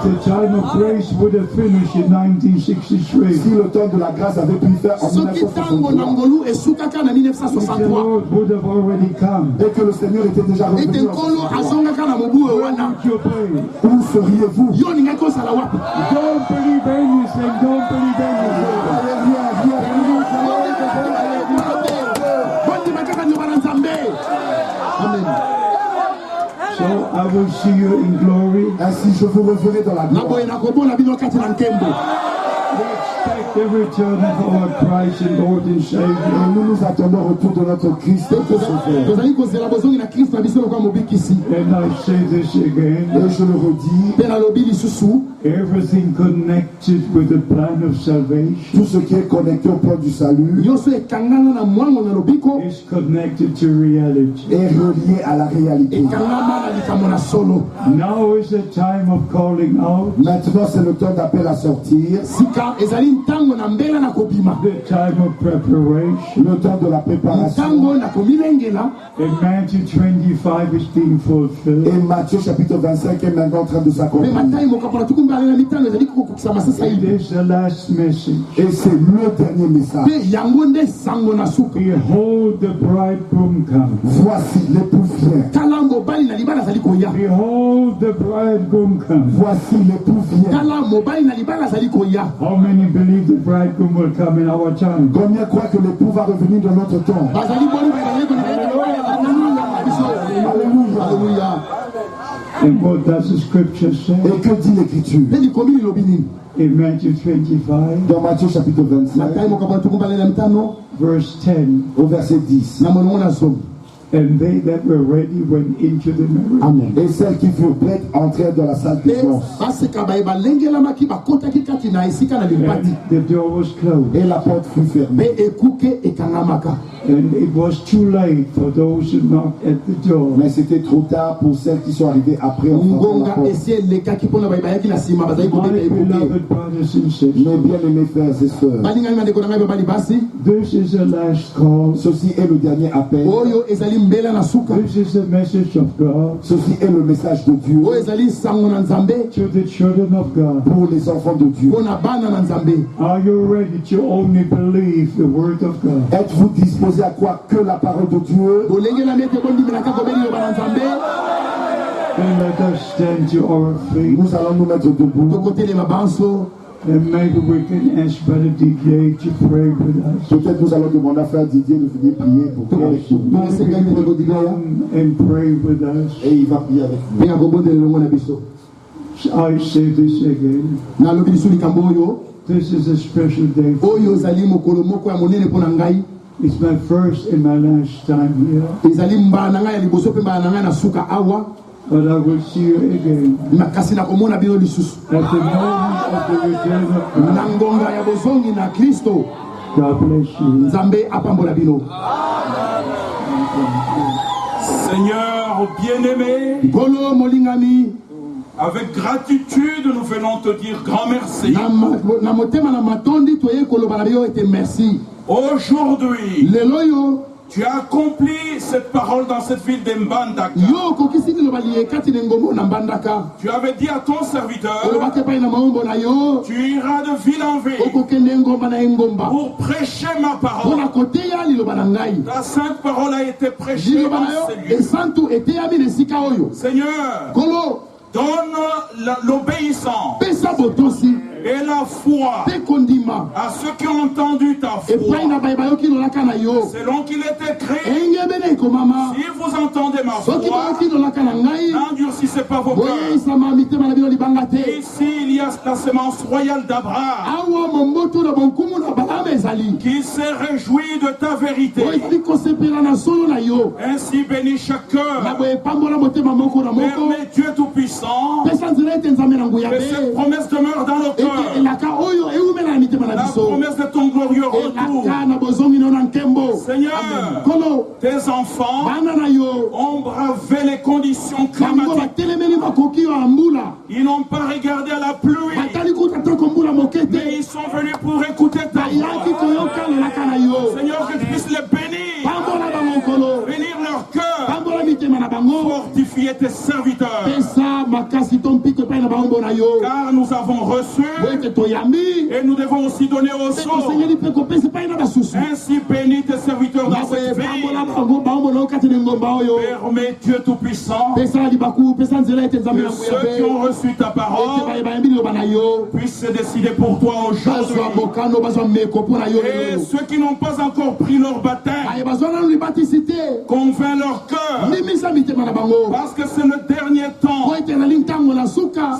the time of grace would have finished in 1963, Si le temps de la grâce avait pu faire en 1963 the Lord would have already come. et que le Seigneur était déjà revenu, Where would you be? où seriez-vous? Don't believe anything. Don't believe anything. So I will see you in glory. Ainsi je vous reverrai dans la gloire. We expect the return of our Christ and Lord and Et Savior. nous nous attendons au retour de notre Christ et de Sauveur. And I say this again. Et je le redis, Everything connected with the plan of salvation tout ce qui est connecté au plan du salut is connected to reality. est relié à la réalité. Now is the time of calling out, Maintenant, c'est le temps d'appel à sortir, the time of preparation. le temps de la préparation. And Matthew 25 is being fulfilled. Et Matthieu chapitre 25 est maintenant en train de s'accomplir. It is the last message. Et c'est le dernier message. Behold, the bridegroom comes. Voici l'époux vient. Behold, the bridegroom comes. Voici l'époux vient. How many believe the bridegroom will come in our time? Combien croient que l'époux va revenir dans notre temps? Alléluia. And what does the scripture say? Et que dit l'Écriture? In Matthew 25, Dans Matthieu chapitre 25, verse 10, au verset 10. and they that were ready went into the marriage. Amen. Et celles qui furent prêtes entrèrent dans la salle des noces. And the door was closed. Et la porte fut fermée. And it was too late for those who knocked at the door. Mais c'était trop tard pour celles qui sont arrivées après en frappant la porte. My beloved brothers and sisters, Mes bien-aimés frères et sœurs, this is the last call. ceci est le dernier appel. This is the message of God Ceci est le message de Dieu to the children of God. pour les enfants de Dieu. Are you ready to only believe the word of God? Êtes-vous disposés à croire que la parole de Dieu? Then let us stand to our feet, Nous allons nous mettre debout. and maybe we can ask Brother Didier to pray with us. Peut-être nous allons demander à frère Didier de venir prier pour prier avec nous. Maybe he will come and pray with us. Et il va prier avec nous. I say this again. This is a special day. It's my first and my last time here. But I will see you again at the moment of the return of God. God bless you. Seigneur bien-aimé, avec gratitude, nous venons te dire grand merci. Aujourd'hui, Tu as accompli cette parole dans cette ville de Mbandaka. Tu avais dit à ton serviteur, tu iras de ville en ville pour prêcher ma parole. Ta sainte parole a été prêchée dans ces lieux. Seigneur, donne l'obéissance et la foi à ceux qui ont entendu ta foi. Selon qu'il est écrit, si vous entendez ma voix, n'endurcissez pas vos cœurs. Ici, il y a la semence royale d'Abraham qui s'est réjoui de ta vérité. Ainsi bénis chaque cœur. Permets Dieu Tout-Puissant que cette promesse demeure dans nos cœurs. La promesse de ton glorieux retour. Seigneur, tes enfants ont bravé les conditions climatiques. Ils n'ont pas regardé à la pluie, mais ils sont venus pour écouter ta voix. Seigneur, que tu puisses les bénir, bénir leur cœur, fortifier tes serviteurs. Car nous avons reçu et nous devons aussi donner aux autres. Ainsi bénis tes serviteurs dans cette ville. Permets Dieu Tout-Puissant que ceux qui ont reçu ta parole puissent se décider pour toi aujourd'hui. Et ceux qui n'ont pas encore pris leur baptême, convainc leur cœur. Parce que c'est le dernier temps.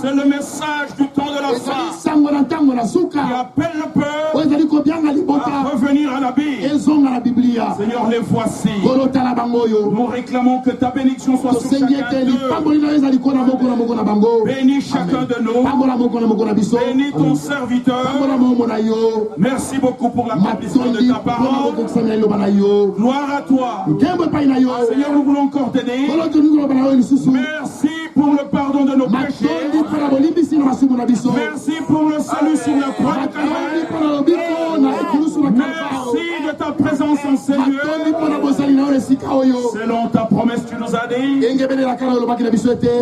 C'est le message du temps de la fin qui appelle le peuple à revenir à la Bible. Seigneur, les voici. Nous réclamons que ta bénédiction soit sur chacun d'eux. Bénis chacun de nous. Bénis ton serviteur. Merci beaucoup pour l'accomplissement de ta parole. Gloire à toi. Seigneur, nous voulons encore t'aider. Merci pour le pardon de nos péchés. Merci pour le salut sur la croix de Calvaire. Merci de ta présence en ces lieux. Selon ta promesse, tu nous as dit,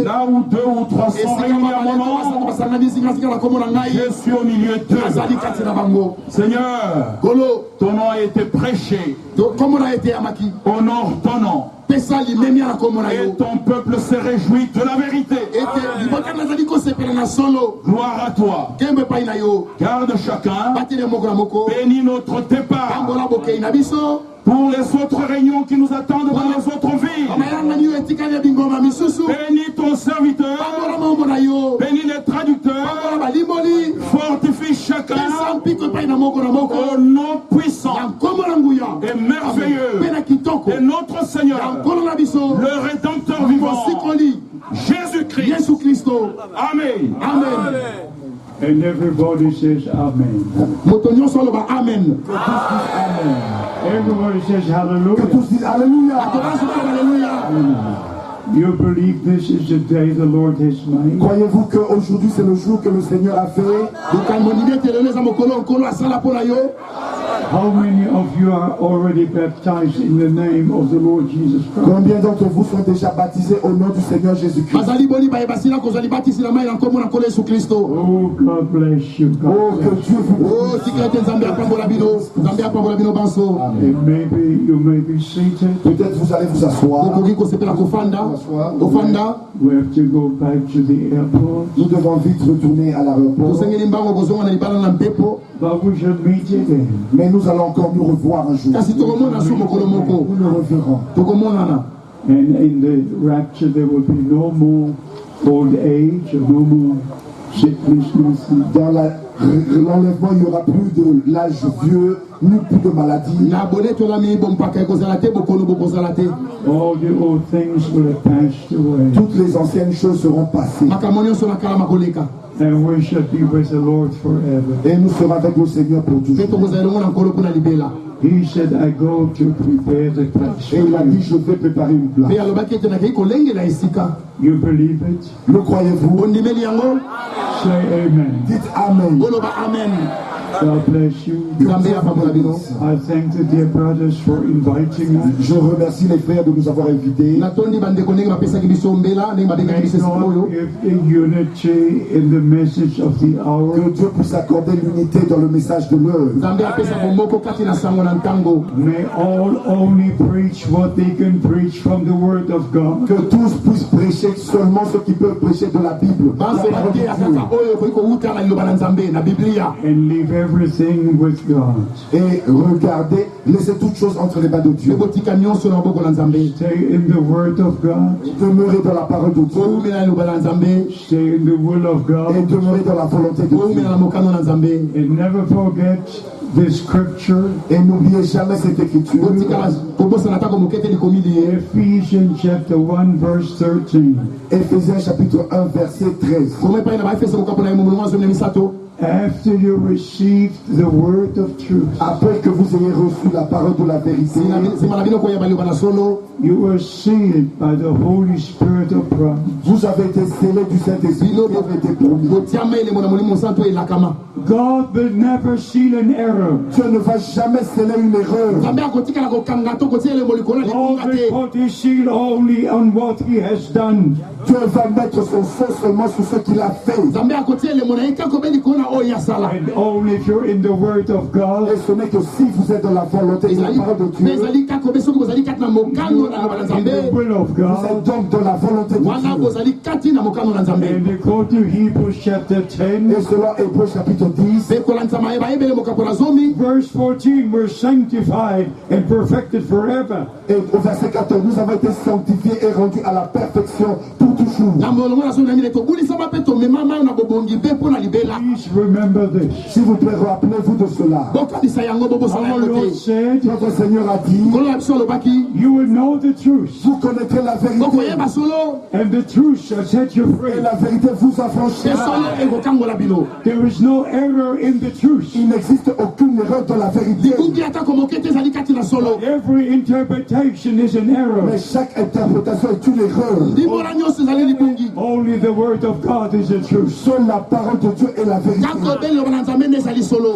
là où 2 ou 3 sont réunis à mon nom, je suis au milieu d'eux. Seigneur, ton nom a été prêché. Honore ton nom. Et ton peuple s'est réjoui de la vérité. Gloire à toi. Garde chacun. Bénis notre départ. Pour les autres réunions qui nous attendent dans les autres villes. Bénis ton serviteur. Bénis les traducteurs. Fortifie chacun au nom puissant et merveilleux et notre Seigneur, le Rédempteur vivant, Jésus-Christ. Amen. Amen. And everybody says Amen. Amen. Everybody says Hallelujah. You believe this is the day the Lord has made? Croyez-vous qu'aujourd'hui c'est le jour que le Seigneur a fait? How many of you are already baptized in the name of the Lord Jesus Christ? Combien d'entre vous sont déjà baptisés au nom du Seigneur Jésus-Christ? Oh, God bless you. Oh, que Dieu vous bénisse. And maybe you may be seated. Peut-être vous allez vous asseoir. We have to go back to the airport. Nous devons vite retourner à l'aéroport. But we shall meet again. Mais nous allons encore nous revoir un jour. Nous nous reverrons. And in the rapture there will be no more old age, no more sickness. Dans l'enlèvement, il n'y aura plus de l'âge vieux, ni plus de maladie. All the old things will have passed away. Toutes les anciennes choses seront passées. And we shall be with the Lord forever. Et nous serons avec le Seigneur pour toujours. He said, I go to prepare the place. Et il a dit, je vais préparer une place. You believe it? Le croyez-vous? Say amen. Dites Amen. Amen. God bless you. I thank the dear brothers for inviting us. Je remercie les frères de nous avoir invités. May God give the unity in the message of the hour. Que Dieu puisse accorder l'unité dans le message de l'heure. May all only preach what they can preach from the Word of God. Que tous puissent prêcher seulement ceux qui peuvent prêcher de la Bible. And leave everything with God. Et regardez, laissez toutes choses entre les mains de Dieu. Stay in the Word of God. Demeurez dans la parole de Dieu. Stay in the will of Et God. demeurez dans la volonté de Dieu. And never forget the scripture. Et n'oubliez jamais cette écriture. Ephesians chapter 1 verse 13. Éphésiens chapitre 1 verset 13. After you received the word of truth, Après que vous ayez reçu la parole de la vérité, you were sealed by the Holy Spirit of promise. vous avez été scellés du Saint-Esprit qui avait été promis. God will never seal an error. Dieu ne va jamais sceller une erreur. God will put his seal only on what he has done. Dieu va mettre son feu seulement sur ce qu'il a fait. And only if you're in the word of God, Et ce n'est que si vous êtes dans la volonté de la parole de Dieu, in the will of vous God. êtes donc dans la volonté de Dieu. And go to Hebrews chapter 10, Et selon Hébreux chapitre 10, verse 14, we're sanctified and perfected forever. et au verset 14, nous avons été sanctifiés et rendus à la perfection pour toujours. Please remember this. S'il vous plaît, rappelez-vous de cela. Our Lord said, Notre Seigneur a dit, you will know the truth, vous connaîtrez la vérité, and the truth shall set you et free. la vérité vous affranchira. There is no error in the truth. Il n'existe aucune erreur dans la vérité. Every interpretation is an error. Mais chaque interprétation est une erreur. Only the word of God is the truth. Seule la parole de Dieu est la vérité.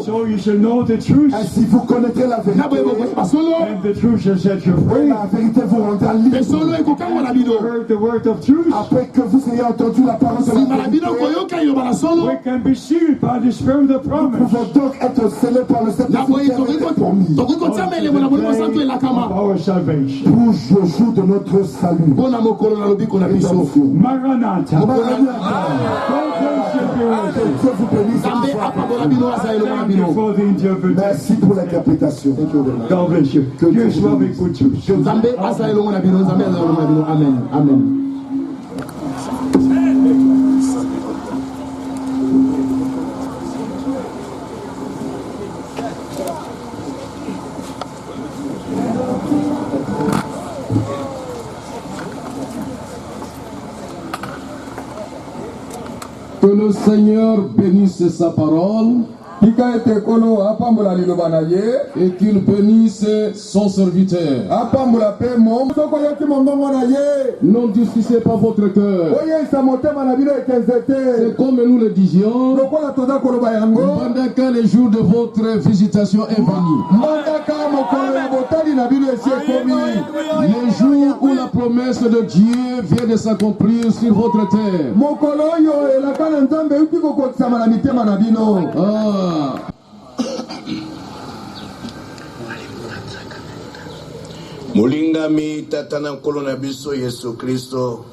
So you shall know the truth, Ainsi vous connaîtrez la vérité. and the truth shall set you Et free. la vérité vous rendra libre. Heard the word of truth, Après que vous ayez entendu la parole de la vérité, we can be sealed by the Spirit of nous promise. pouvons donc être scellés par le Saint-Esprit qui avait été promis. Of our salvation. Pour le jour de notre salut. Rédemption. Maranatha. God bless you, Que beautiful. Dieu vous bénisse. Thank you for the interpretation. Merci pour l'interprétation. God bless you. Dieu soit avec vous tous. Amen. Que le Seigneur bénisse sa parole et qu'il bénisse son serviteur. N'endurcissez pas votre cœur. C'est comme nous le disions, pendant que le jour de votre visitation est venu. Le jour où la promesse de Dieu vient de s'accomplir sur votre terre. Mulingami tatana nkolo na biso Yesu Kristo